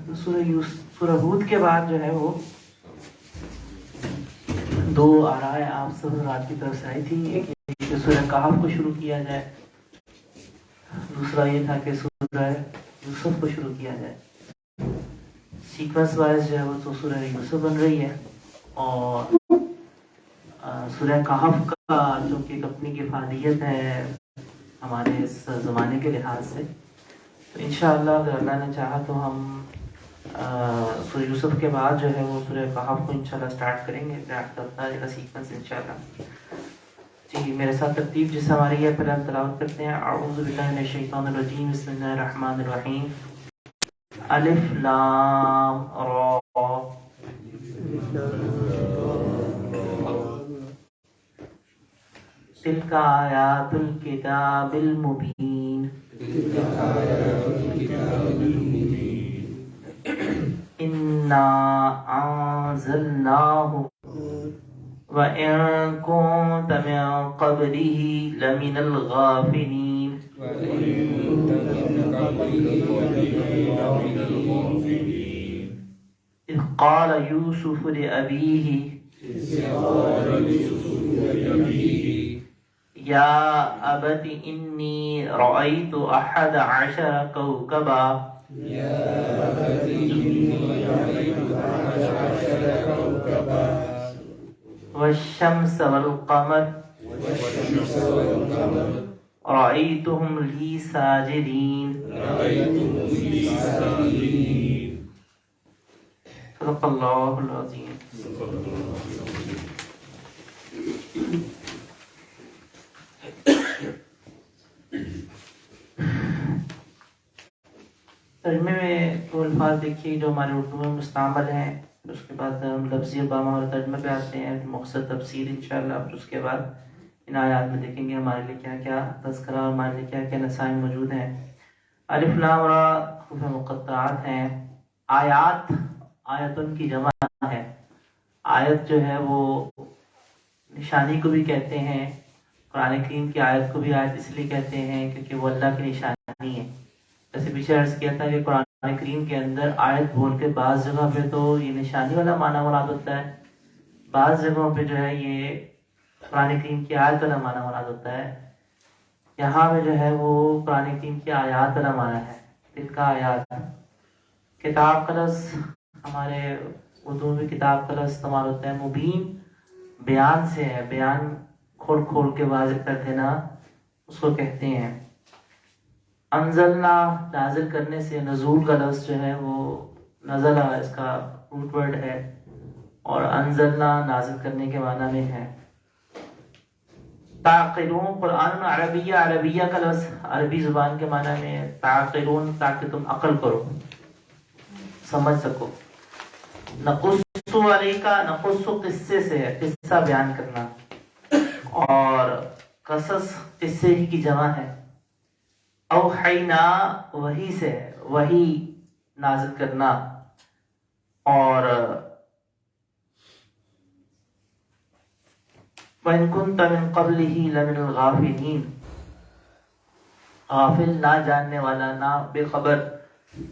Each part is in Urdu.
تو سورہ ہود کے بعد جو ہے وہ دو آرائے آپ سب حضرات کی طرف سے آئی تھی. ایک یہ کہ سورہ کہف کو شروع کیا جائے، دوسرا یہ تھا کہ سورہ یوسف کو شروع کیا جائے. سیکوینس وائز جو ہے وہ تو سورہ یوسف بن رہی ہے، اور سورہ کہف کا چونکہ ایک اپنی کفایت ہے ہمارے اس زمانے کے لحاظ سے، تو انشاءاللہ اگر اللہ نے چاہا تو ہم سورہ یوسف کے بعد جو ہے وہ سورہ کہف کو انشاءاللہ سٹارٹ کریں گے. کا سیکوینس انشاءاللہ. جی میرے ساتھ ترتیب جس ہماری ہے، پہلے ہم تلاوت کرتے ہیں. اعوذ باللہ من الشیطان الرجیم، بسم اللہ الرحمن الرحیم. الف لام را تلک آیات الکتاب المبین انا انزلناہ وَإِن كُنتَ مِن قَبْلِهِ لَمِنَ الْغَافِلِينَ. إِذْ قَالَ يُوسُفُ لِأَبِيهِ يَا أَبَتِ إِنِّي رَأَيْتُ أَحَدَ عَشَرَ كَوْكَبًا والشمس والقمر رأيتهم لي ساجدين. صدق اللہ العظیم. ترجمے میں وہ الفاظ دیکھیے جو ہمارے اردو میں مستعمل ہیں، اس کے بعد ہم لفظی ابامہ اور ترجمے پہ آتے ہیں، مختصر تفسیر انشاءاللہ. پھر اس کے بعد ان آیات میں دیکھیں گے ہمارے لیے کیا کیا تذکرہ اور ہمارے لیے کیا کیا نصائح موجود ہیں. الف لام را حروف مقطعات ہیں. آیات آیتن کی جمع ہے. آیت جو ہے وہ نشانی کو بھی کہتے ہیں. قرآن کریم کی آیت کو بھی آیت اس لیے کہتے ہیں کیونکہ وہ اللہ کی نشانی ہے. جیسے پیچھے عرض کیا تھا کہ قرآن کریم کے اندر آیت بول کے بعض جگہ پہ تو یہ نشانی والا معنی مراد ہوتا ہے، بعض جگہوں پہ جو ہے یہ قرآن کریم کی آیت والا معنی مراد ہوتا ہے. یہاں پہ جو ہے وہ قرآن کریم کی آیات والا معنی ہے. ان کا آیات کتاب کا لفظ ہمارے اردو میں کتاب کا لفظ استعمال ہوتا ہے. مبین بیان سے ہے، بیان کھول کھول کے واضح کر دینا اس کو کہتے ہیں. انزلنا نازل کرنے سے، نزول کا لفظ جو ہے وہ نزلہ اس کا روٹ ورڈ ہے، اور انزلنا نازل کرنے کے معنی میں ہے. تعقلون قرآن عربیہ، عربیہ کا لفظ عربی زبان کے معنی میں تعقلون، تاکہ تم عقل کرو، سمجھ سکو. نقص علیک، نقص قصے سے ہے، قصہ بیان کرنا، اور قصص قصے ہی کی جمع ہے. اوحینا وحی سے، وحی نازل کرنا. اور وَإِن كُنتَ مِن قَبْلِهِ لَمِنَ الْغَافِلِينَ، غافل نہ جاننے والا، نہ بے خبر،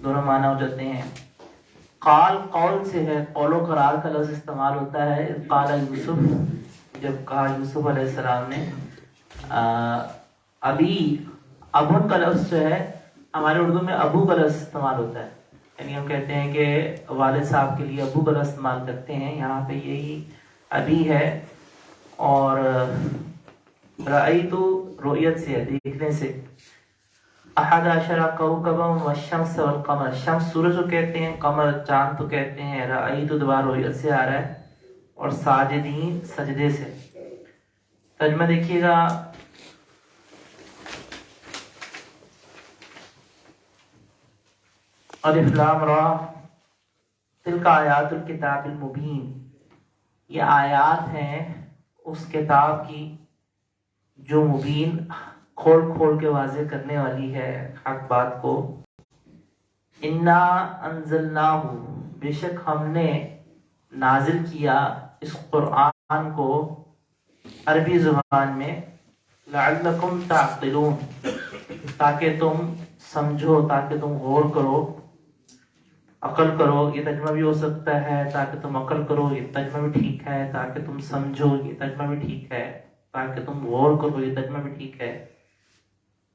دونوں معنی ہو جاتے ہیں. قال قول سے ہے، قول و قرار کا لفظ استعمال ہوتا ہے. قال یوسف، جب کہا یوسف علیہ السلام نے. ابھی ابن کا لفظ جو ہے ہمارے اردو میں ابو کا لفظ استعمال ہوتا ہے، یعنی ہم کہتے ہیں کہ والد صاحب کے لیے ابو کا لفظ استعمال کرتے ہیں. یہاں پہ یہی ابھی ہے. اور رأیت رؤیت سے ہے، دیکھنے سے. احد عشر کوكبا والشمس والقمر، شمس سورج کو کہتے ہیں، قمر چاند کو کہتے ہیں. رأیت دوبارہ رؤیت سے آ رہا ہے، اور ساجدین سجدے سے. ترجمہ دیکھیے گا. الف لام را تلک آیات الکتاب المبین، یہ آیات ہیں اس کتاب کی جو مبین، کھول کھول کے واضح کرنے والی ہے حق بات کو. انا انزلناہ، بے شک ہم نے نازل کیا اس قرآن کو عربی زبان میں. لعلکم تعقلون، تاکہ تم سمجھو، تاکہ تم غور کرو. عقل کرو، یہ ترجمہ بھی ہو سکتا ہے تاکہ تم عقل کرو، یہ ترجمہ بھی ٹھیک ہے تاکہ تم سمجھو، یہ ترجمہ بھی ٹھیک ہے تاکہ تم غور کرو، یہ ترجمہ بھی ٹھیک ہے۔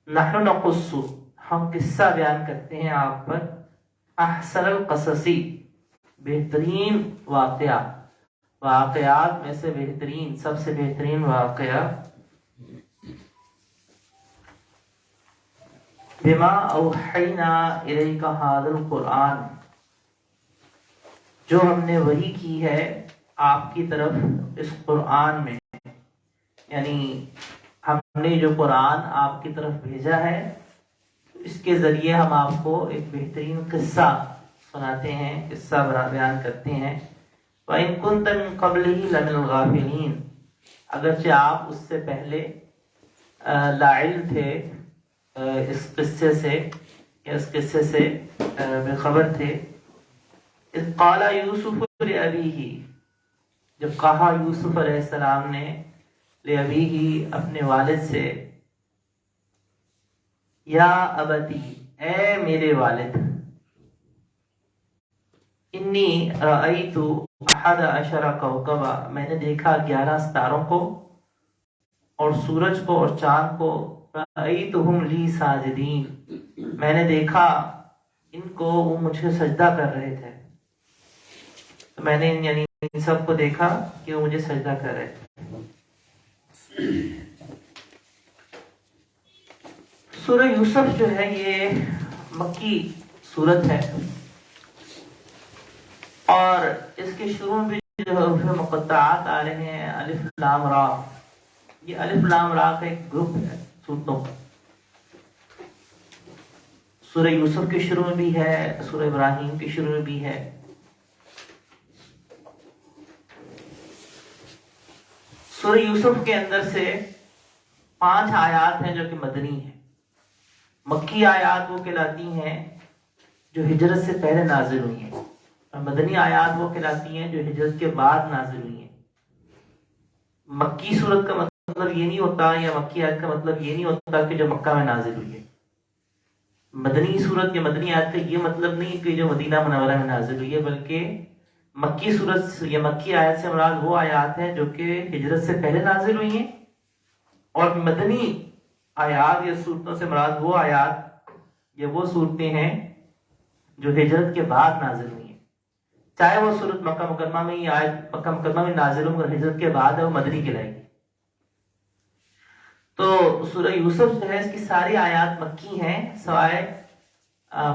نحن نقص، ہم قصہ بیان کرتے ہیں آپ پر، احسن القصصی، بہترین واقعات میں سے بہترین، سب سے بہترین واقعہ، بما اوحینا الیک ھذا القرآن، جو ہم نے وحی کی ہے آپ کی طرف اس قرآن میں، یعنی ہم نے جو قرآن آپ کی طرف بھیجا ہے اس کے ذریعے ہم آپ کو ایک بہترین قصہ سناتے ہیں، قصہ بیان کرتے ہیں۔ وَإِن كُنتَ مِن قَبْلِهِ لَمِنَ الْغَافِلِينَ، اگرچہ آپ اس سے پہلے لاعلم تھے اس قصے سے، یا اس قصے سے بے خبر تھے۔ اذ قال یوسف لأبیہ، جب کہا یوسف علیہ السلام نے لأبیہ، اپنے والد سے، یا ابتی، اے میرے والد، انی رأیت احد عشر کوکبا، میں نے دیکھا 11 ستاروں کو، اور سورج کو اور چاند کو، رأیتہم لی ساجدین، میں نے دیکھا ان کو وہ مجھے سجدہ کر رہے تھے، تو میں نے یعنی ان سب کو دیکھا کہ وہ مجھے سجدہ کر رہے تھے۔ سورہ یوسف جو ہے یہ مکی سورت ہے، اور اس کے شروع میں جو حروف مقطعات آ رہے ہیں، الف لام را، یہ الف لام را کا ایک گروپ ہے سورتوں کا۔ سورہ یوسف کے شروع میں بھی ہے، سورہ ابراہیم کے شروع میں بھی ہے۔ سورہ یوسف کے اندر سے 5 آیات ہیں جو کہ مدنی ہیں۔ مکی آیات وہ کہلاتی ہیں جو ہجرت سے پہلے نازل ہوئی ہیں، اور مدنی آیات وہ کہلاتی ہیں جو ہجرت کے بعد نازل ہوئی ہیں۔ مکی صورت کا مطلب یہ نہیں ہوتا، یا مکی آیت کا مطلب یہ نہیں ہوتا کہ جو مکہ میں نازل ہوئی ہے۔ مدنی صورت یا مدنی آیت کا یہ مطلب نہیں کہ جو مدینہ منورہ میں نازل ہوئی ہے، بلکہ مکی صورت یا مکی آیت سے مراد وہ آیات ہیں جو کہ ہجرت سے پہلے نازل ہوئی ہیں، اور مدنی آیات یا صورتوں سے مراد وہ آیات یا وہ صورتیں ہیں جو ہجرت کے بعد نازل ہوئی ہیں، چاہے وہ صورت مکہ مکرمہ میں ہی آیت مکہ مکرمہ میں نازل ہوں، اگر ہجرت کے بعد ہے وہ مدنی کہلائے گی۔ تو سورہ یوسف جو ہے اس کی ساری آیات مکی ہیں، سوائے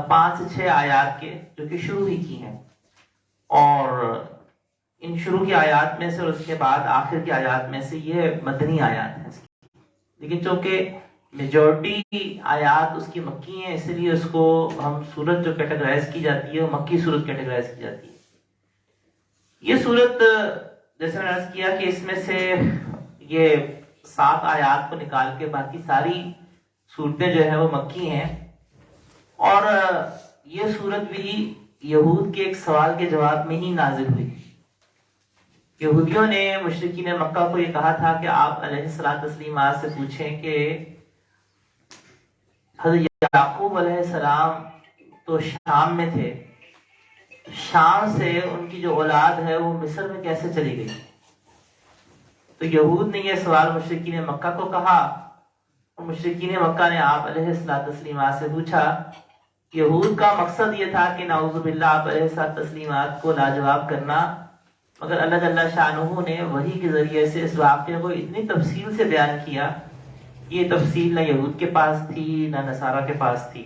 5 سے 6 آیات کے جو کہ شروع ہی کی ہیں، اور ان شروع کی آیات میں سے اور اس کے بعد آخر کی آیات میں سے یہ مدنی آیات ہیں۔ لیکن چونکہ میجورٹی آیات اس کی مکی ہیں، اس لیے اس کو ہم سورت جو کیٹیگرائز کی جاتی ہے وہ مکی سورت کیٹیگرائز کی جاتی ہے۔ یہ سورت جیسے میں نے عرض کیا کہ اس میں سے یہ 7 آیات کو نکال کے باقی ساری صورتیں جو ہیں وہ مکی ہیں، اور یہ سورت بھی یہود کے ایک سوال کے جواب میں ہی نازل ہوئی۔ یہودیوں نے مشرکین مکہ کو یہ کہا تھا کہ آپ علیہ الصلوۃ والتسلیمات سے پوچھیں کہ حضرت یعقوب علیہ السلام تو شام میں تھے، شام سے ان کی جو اولاد ہے وہ مصر میں کیسے چلی گئی؟ تو یہود نے یہ سوال مشرکین مکہ کو کہا، اور مشرکین مکہ نے آپ علیہ الصلوۃ والتسلیمات سے پوچھا۔ یہود کا مقصد یہ تھا کہ نعوذ باللہ آپ علیہ الصلوۃ والتسلیمات کو لاجواب کرنا، مگر اللہ جل شانہ نے وحی کے ذریعے سے اس واقعے کو اتنی تفصیل سے بیان کیا، یہ تفصیل نہ یہود کے پاس تھی نہ نصارہ کے پاس تھی،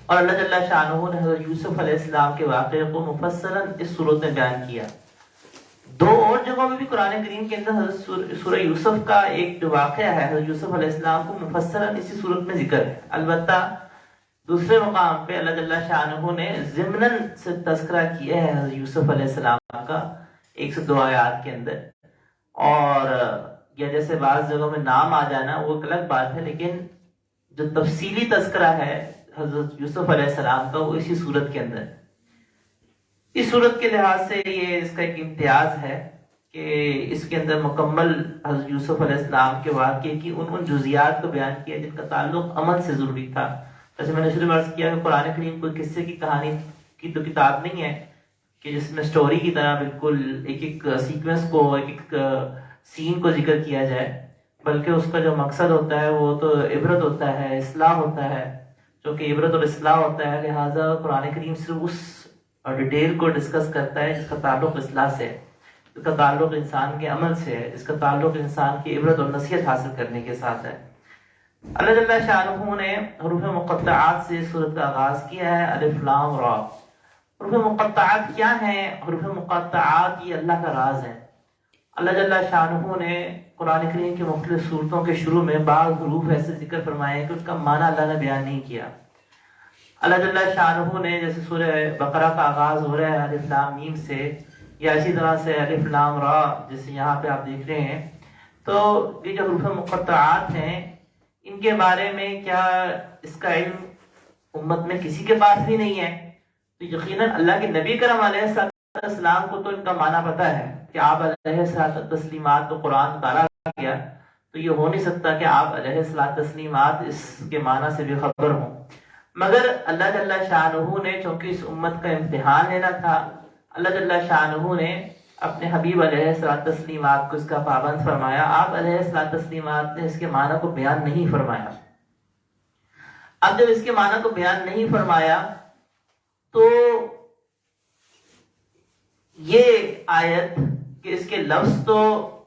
اور اللہ جل شانہ نے حضرت یوسف علیہ السلام کے واقعے کو مفصلاً اس صورت میں بیان کیا۔ 2 اور جگہوں میں بھی قرآن کریم کے اندر حضرت سورہ یوسف کا ایک جو واقعہ ہے، حضرت یوسف علیہ السلام کو مفصلاً اسی صورت میں ذکر ہے۔ البتہ دوسرے مقام پہ اللہ جل شانہ نے ضمناً سے تذکرہ کیا ہے حضرت یوسف علیہ السلام کا 1 سے 2 آیات کے اندر، اور یا جیسے بعض جگہوں میں نام آ جانا وہ ایک الگ بات ہے، لیکن جو تفصیلی تذکرہ ہے حضرت یوسف علیہ السلام کا وہ اسی صورت کے اندر۔ اس صورت کے لحاظ سے یہ اس کا ایک امتیاز ہے کہ اس کے اندر مکمل حضرت یوسف علیہ السلام کے واقعے کی ان جزیات کو بیان کیا جن کا تعلق عمل سے ضروری تھا، جیسے میں نے شروع عرض کیا کہ قرآن کریم کوئی قصے کی کہانی کی تو کتاب نہیں ہے کہ جس میں سٹوری کی طرح بالکل ایک ایک سیکوینس کو ایک ایک سین کو ذکر کیا جائے، بلکہ اس کا جو مقصد ہوتا ہے وہ تو عبرت ہوتا ہے، اصلاح ہوتا ہے، جو کہ عبرت اور اصلاح ہوتا ہے. لہٰذا قرآن کریم صرف اس ڈیٹیل کو ڈسکس کرتا ہے جس کا تعلق اصلاح سے ہے، جس کا تعلق انسان کے عمل سے ہے، جس کا تعلق انسان کی عبرت اور نصیحت حاصل کرنے کے ساتھ ہے. اللہ جل شانہ نے حروف مقطعات سے سورت کا آغاز کیا ہے، الف لام را. حروف مقطعات کیا ہیں؟ حروف مقطعات یہ اللہ کا راز ہے. اللہ جل شانہ نے قرآن کریم کی مختلف صورتوں کے شروع میں بعض حروف ایسے ذکر فرمائے کہ اس کا معنی اللہ نے بیان نہیں کیا. اللہ جل شانہ نے جیسے سورہ بقرہ کا آغاز ہو رہا ہے الف لام میم سے، یا اسی طرح سے الف لام را جیسے یہاں پہ آپ دیکھ رہے ہیں، تو یہ جو حروف مقطعات ہیں ان کے بارے میں کیا اس کا علم امت میں کسی کے پاس بھی نہیں ہے؟ تو یقیناً اللہ کے نبی کرم علیہ السلام کو تو ان کا معنی پتہ ہے کہ آپ علیہ الصلوۃ تسلیمات کو قرآن اتارا گیا، تو یہ ہو نہیں سکتا کہ آپ علیہ الصلوۃ تسلیمات اس کے معنی سے بھی خبر ہوں. مگر اللہ جل شانہ نے چونکہ اس امت کا امتحان لینا تھا، اللہ جل شانہ نے اپنے حبیب علیہ الصلوۃ تسلیمات کو اس کا پابند فرمایا. آپ علیہ الصلوۃ تسلیمات نے اس کے معنی کو بیان نہیں فرمایا. اب جب اس کے معنی کو بیان نہیں فرمایا تو یہ آیت کہ اس کے لفظ تو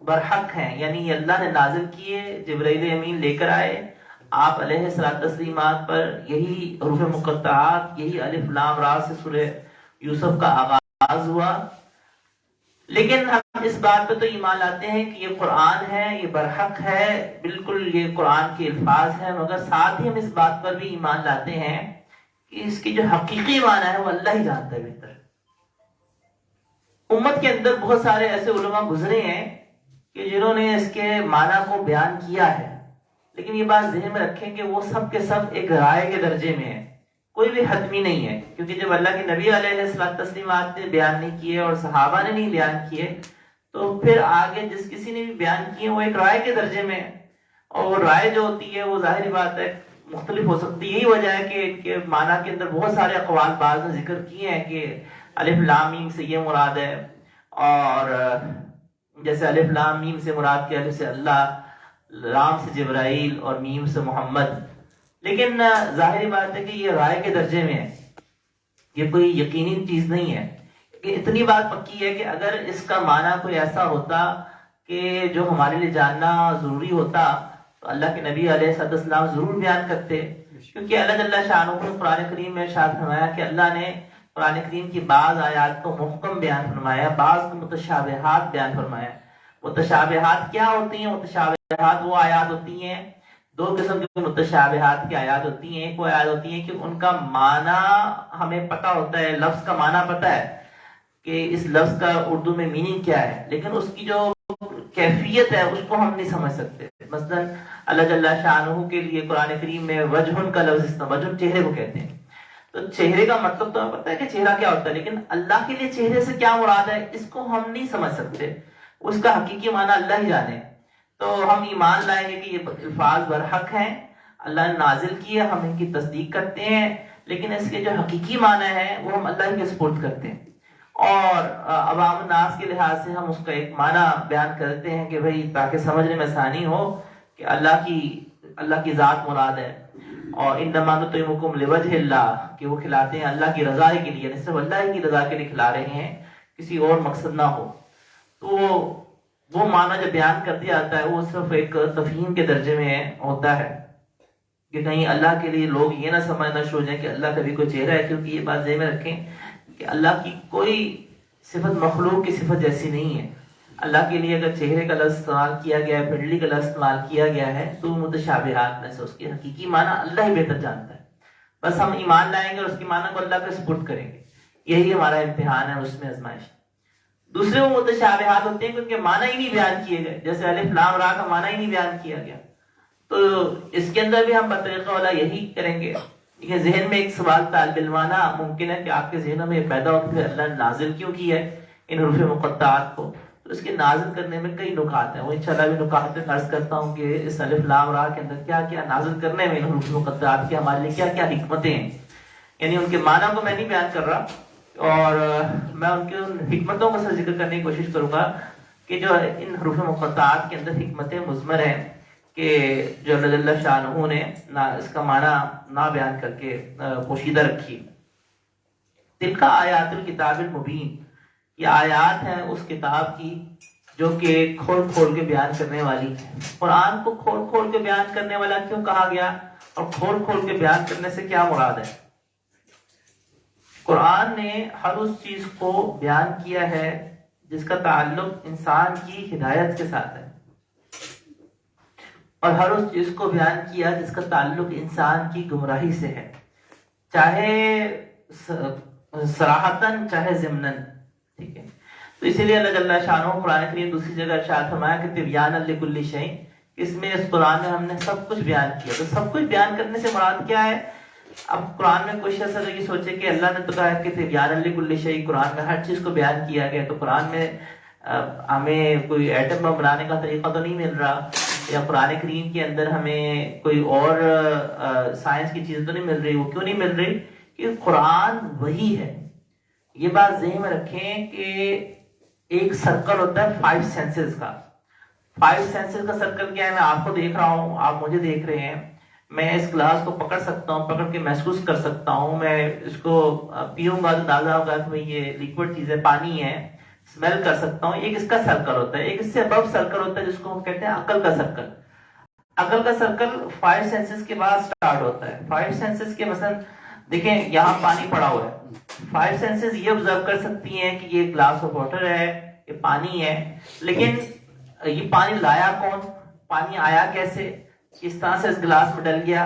برحق ہیں، یعنی یہ اللہ نے نازل کیے، جبرائیل امین لے کر آئے آپ علیہ الصلوۃ تسلیمات پر یہی حروف مقطعات، یہی الف لام را سے سورہ یوسف کا آغاز ہوا. لیکن ہم اس بات پہ تو ایمان لاتے ہیں کہ یہ قرآن ہے، یہ برحق ہے، بالکل یہ قرآن کے الفاظ ہیں، مگر ساتھ ہی ہم اس بات پر بھی ایمان لاتے ہیں کہ اس کی جو حقیقی معنی ہے وہ اللہ ہی جانتا ہے بہتر. امت کے اندر بہت سارے ایسے علماء گزرے ہیں کہ جنہوں نے اس کے معنی کو بیان کیا ہے، لیکن یہ بات ذہن میں رکھیں کہ وہ سب کے سب ایک رائے کے درجے میں ہے، کوئی بھی حتمی نہیں ہے. کیونکہ جب اللہ کے نبی علیہ الصلوۃ تسلیمات نے بیان نہیں کیے اور صحابہ نے نہیں بیان کیے، تو پھر آگے جس کسی نے بھی بیان کیے وہ ایک رائے کے درجے میں ہے. اور وہ رائے جو ہوتی ہے وہ ظاہری بات ہے مختلف ہو سکتی ہے. یہی وجہ ہے کہ ان کے معنی کے اندر بہت سارے اقوال بعض نے ذکر کیے ہیں کہ الف لام میم سے یہ مراد ہے، اور جیسے الف لام میم سے مراد کہ الف سے اللہ، لام سے جبرائیل اور میم سے محمد. لیکن ظاہری بات ہے کہ یہ رائے کے درجے میں ہے، یہ کوئی یقینی چیز نہیں ہے. کہ اتنی بات پکی ہے کہ اگر اس کا معنی کوئی ایسا ہوتا کہ جو ہمارے لیے جاننا ضروری ہوتا تو اللہ کے نبی علیہ السلام ضرور بیان کرتے. کیونکہ اللہ جل شانہ نے قرآن کریم میں ارشاد فرمایا کہ اللہ نے قرآن کریم کی بعض آیات کو محکم بیان فرمایا، بعض کو متشابہات بیان فرمایا. متشابہات کیا ہوتی ہیں؟ متشابہات وہ آیات ہوتی ہیں، دو قسم کی متشابہات کی آیات ہوتی ہیں. ایک وہ آیات ہوتی ہیں کہ ان کا معنی ہمیں پتہ ہوتا ہے، لفظ کا معنی پتہ ہے کہ اس لفظ کا اردو میں میننگ کیا ہے، لیکن اس کی جو کیفیت ہے اس کو ہم نہیں سمجھ سکتے. مثلا اللہ جل شانہ کے لیے قرآن کریم میں وجہ کا لفظ استعمال، وجہ چہرے کو کہتے ہیں، تو چہرے کا مطلب تو ہمیں پتہ ہے کہ چہرہ کیا ہوتا ہے، لیکن اللہ کے لیے چہرے سے کیا مراد ہے اس کو ہم نہیں سمجھ سکتے. اس کا حقیقی معنی اللہ ہی جانے. تو ہم ایمان لائیں گے کہ یہ الفاظ برحق ہیں، اللہ نے نازل کیے، ہم ان کی تصدیق کرتے ہیں، لیکن اس کے جو حقیقی معنی ہے وہ ہم اللہ ہی کے سپرد کرتے ہیں. اور عوام الناس کے لحاظ سے ہم اس کا ایک معنی بیان کرتے ہیں کہ بھئی تاکہ سمجھنے میں آسانی ہو کہ اللہ کی ذات مراد ہے. اور انما نطعمکم لوجہ اللہ، کہ وہ کھلاتے ہیں اللہ کی رضا کے لیے، صرف اللہ کی رضا کے لیے کھلا رہے ہیں، کسی اور مقصد نہ ہو. تو وہ معنی جو بیان کر دیا جاتا ہے وہ صرف ایک تفہیم کے درجے میں ہوتا ہے کہ کہیں اللہ کے لیے لوگ یہ نہ سمجھنا شروع ہو جائیں کہ اللہ کا بھی کوئی چہرہ ہے. کیونکہ یہ بات ذہن میں رکھیں کہ اللہ کی کوئی صفت مخلوق کی صفت جیسی نہیں ہے. اللہ کے لیے اگر چہرے کا لفظ استعمال کیا گیا ہے، پنڈلی کا لفظ استعمال کیا گیا ہے، تو متشابہات میں سے اس کی حقیقی معنی اللہ ہی بہتر جانتا ہے. بس ہم ایمان لائیں گے اور اس کی معنی کو اللہ کے سپرد کریں گے. یہی ہمارا امتحان ہے، اس میں آزمائش. دوسرے وہ متشابہات ہوتے ہیں کہ ان کے معنی ہی نہیں بیان کیے گئے، جیسے الف لام را کا معنی ہی نہیں بیان کیا گیا. تو اس کے اندر بھی ہم بطریقہ والا یہی کریں گے. یہ ذہن میں ایک سوال طالب علمانہ ممکن ہے کہ آپ کے ذہنوں میں پیدا ہو کہ اللہ نے نازل کیوں کی ہے ان حروف مقطعات کو. تو اس کے نازل کرنے میں کئی نکات ہیں، وہ انشاءاللہ بھی نکات میں عرض کرتا ہوں کہ اس الف لام را کے اندر کیا کیا نازل کرنے میں ان حروف مقطعات کی ہمارے لیے کیا کیا حکمتیں ہیں، یعنی ان کے معنی کو میں نہیں بیان کر رہا، اور میں ان کی ان حکمتوں کا ذکر کرنے کی کوشش کروں گا کہ جو ان حروف مقطعات کے اندر حکمتیں مضمر ہیں کہ جو اللہ جل شانہ نے اس کا معنی نہ بیان کر کے پوشیدہ رکھی۔ تل کا آیات الکتاب المبین، یہ آیات ہیں اس کتاب کی جو کہ کھول کھول کے بیان کرنے والی ہے۔ قرآن کو کھول کھول کے بیان کرنے والا کیوں کہا گیا، اور کھول کھول کے بیان کرنے سے کیا مراد ہے؟ قرآن نے ہر اس چیز کو بیان کیا ہے جس کا تعلق انسان کی ہدایت کے ساتھ ہے، اور ہر اس چیز کو بیان کیا جس کا تعلق انسان کی گمراہی سے ہے، چاہے صراحتاً چاہے ضمناً، ٹھیک ہے۔ تو اسی لیے اللہ جل شانہ قرآن کریم دوسری جگہ ارشاد فرمایا کہ تبیانا لکل شیء، اس میں اس قرآن میں ہم نے سب کچھ بیان کیا۔ تو سب کچھ بیان کرنے سے مراد کیا ہے؟ اب قرآن میں کوئی شخص یہ سوچے کہ اللہ نے تو کہا کہ تبیانا لکل شیء، قرآن میں ہر چیز کو بیان کیا گیا، تو قرآن میں ہمیں کوئی ایٹم بم بنانے کا طریقہ تو نہیں مل رہا، یا قرآن کریم کے اندر ہمیں کوئی اور سائنس کی چیز تو نہیں مل رہی۔ وہ کیوں نہیں مل رہی؟ کہ قرآن وہی ہے۔ یہ بات ذہن میں رکھیں کہ ایک سرکل ہوتا ہے 5 سینسز کا۔ 5 سینسز کا سرکل کیا ہے؟ میں آپ کو دیکھ رہا ہوں، آپ مجھے دیکھ رہے ہیں، میں اس گلاس کو پکڑ سکتا ہوں، پکڑ کے محسوس کر سکتا ہوں، میں اس کو پیوں گا تو اندازہ ہوگا کہ یہ لیکوڈ چیز ہے، پانی ہے، اسمیل کر سکتا ہوں۔ ایک اس کا سرکل ہوتا ہے۔ ایک اس سے ابو سرکل ہوتا ہے جس کو ہم کہتے ہیں عقل کا سرکل۔ عقل کا سرکل 5 سینسز کے بعد سٹارٹ ہوتا ہے۔ 5 سینسز کے مثلا دیکھیں یہاں پانی پڑا ہوا ہے، 5 سینسز یہ آبزرو کر سکتی ہیں کہ یہ گلاس آف واٹر ہے، یہ پانی ہے، لیکن یہ پانی لایا کون، پانی آیا کیسے، کس طرح سے اس گلاس میں ڈل گیا،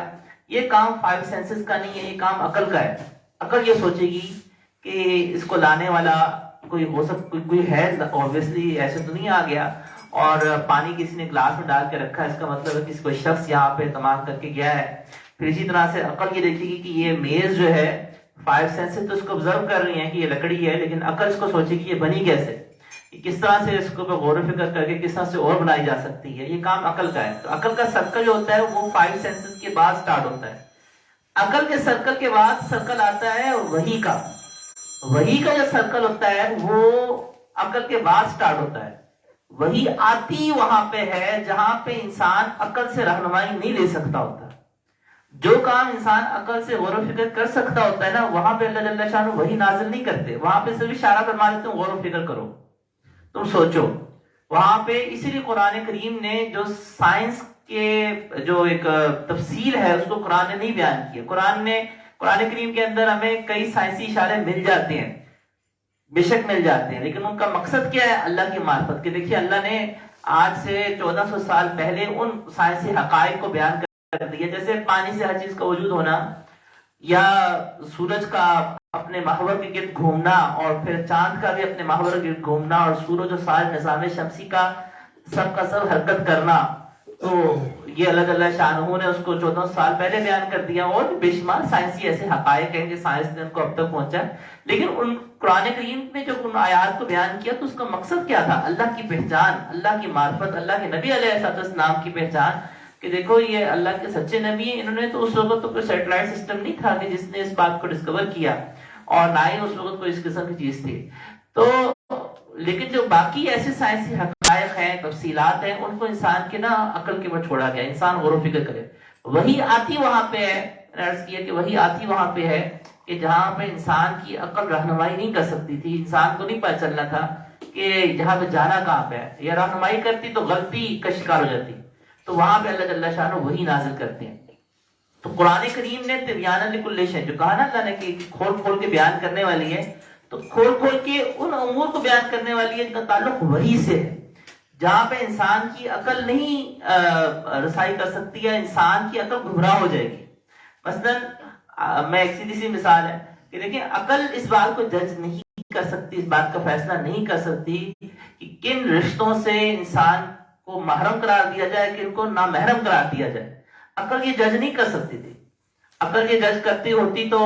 یہ کام 5 سینسز کا نہیں ہے، یہ کام عقل کا ہے۔ عقل یہ سوچے گی کہ اس کو لانے والا کوئی ہو کوئی ہے، اوبویسلی ایسے تو نہیں آ گیا، اور پانی کسی نے گلاس میں ڈال کے رکھا، اس کا مطلب ہے کہ کوئی شخص یہاں پہ استعمال کر کے گیا ہے۔ پھر اسی طرح سے عقل یہ دیکھے گی کہ یہ میز جو ہے، 5 سینسز تو اس کو آبزرو کر رہی ہیں کہ یہ لکڑی ہے، لیکن عقل اس کو سوچے گی یہ بنی کیسے، کس طرح سے اس کو غور و فکر کر کے کس طرح سے اور بنائی جا سکتی ہے، یہ کام عقل کا ہے۔ تو عقل کا سرکل جو ہوتا ہے وہ 5 سینسز کے بعد سٹارٹ ہوتا ہے۔ عقل کے سرکل کے بعد سرکل آتا ہے وحی کا۔ وحی کا جو سرکل ہوتا ہے وہ عقل کے بعد سٹارٹ ہوتا ہے۔ وحی آتی وہاں پہ ہے جہاں پہ انسان عقل سے رہنمائی نہیں لے سکتا ہوتا۔ جو کام انسان عقل سے غور و فکر کر سکتا ہوتا ہے نا، وہاں پہ اللہ جل شانہ وحی نازل نہیں کرتے، وہاں پہ صرف اشارہ فرما دیتے ہیں غور و فکر کرو، تم سوچو۔ وہاں پہ اسی لیے قرآن کریم نے جو سائنس کے جو ایک تفصیل ہے اس کو قرآن نے نہیں بیان کیا۔ قرآن کریم کے اندر ہمیں کئی سائنسی اشارے مل جاتے ہیں، بے شک مل جاتے ہیں، لیکن ان کا مقصد کیا ہے؟ اللہ کی معرفت کے۔ دیکھیے اللہ نے آج سے 1400 سال پہلے ان سائنسی حقائق کو بیان کر دیا، جیسے پانی سے ہر چیز کا وجود ہونا، یا سورج کا اپنے محور کے گرد گھومنا، اور پھر چاند کا بھی اپنے محور کے گرد گھومنا، اور سورج اور سارے نظام شمسی کا سب حرکت کرنا۔ تو یہ اللہ جل شانہ نے اس کو 1400 سال پہلے بیان کر دیا، اور بے شمار سائنسی ایسے حقائق ہیں کہ سائنس نے ان کو اب تک پہنچا۔ لیکن ان قرآن کریم نے جب ان آیات کو بیان کیا تو اس کا مقصد کیا تھا؟ اللہ کی پہچان، اللہ کی معرفت، اللہ کے نبی علیہ السلام کی پہچان، کہ دیکھو یہ اللہ کے سچے نبی ہیں۔ انہوں نے تو اس وقت تو کوئی سیٹلائٹ سسٹم نہیں تھا کہ جس نے اس بات کو ڈسکور کیا، اور نہ ہی اس وقت کوئی اس قسم کی چیز تھی۔ تو لیکن جو باقی ایسے سائنسی حقائق ہیں، تفصیلات ہیں، ان کو انسان کے نا عقل کے اوپر چھوڑا گیا، انسان غور و فکر کرے۔ وہی آتی وہاں پہ ہے، عرض کیا کہ وہی آتی وہاں پہ ہے کہ جہاں پہ انسان کی عقل رہنمائی نہیں کر سکتی تھی، انسان کو نہیں پتہ چلنا تھا کہ جہاں پہ جانا کہاں پہ ہے، یا رہنمائی کرتی تو غلطی کا شکار ہو جاتی، تو وہاں پہ اللہ جل شانہ وہی نازل کرتے ہیں۔ تو قرآن کریم نے تبیانا لکل شیء جو کہا نا اللہ نے کہ کھول کھول کے بیان کرنے والی ہے، تو کھول کھول کے ان امور کو بیان کرنے والی ہے جن کا تعلق وحی سے ہے، جہاں پہ انسان کی عقل نہیں رسائی کر سکتی ہے، انسان کی عقل گمراہ ہو جائے گی۔ مثلا میں ایک سیدھی سی مثال ہے کہ دیکھیں عقل اس بات کو جج نہیں کر سکتی، اس بات کا فیصلہ نہیں کر سکتی کہ کن رشتوں سے انسان کو محرم قرار دیا جائے، کن کو نامحرم قرار دیا جائے۔ عقل یہ جج نہیں کر سکتی تھی۔ عقل یہ جج کرتی ہوتی تو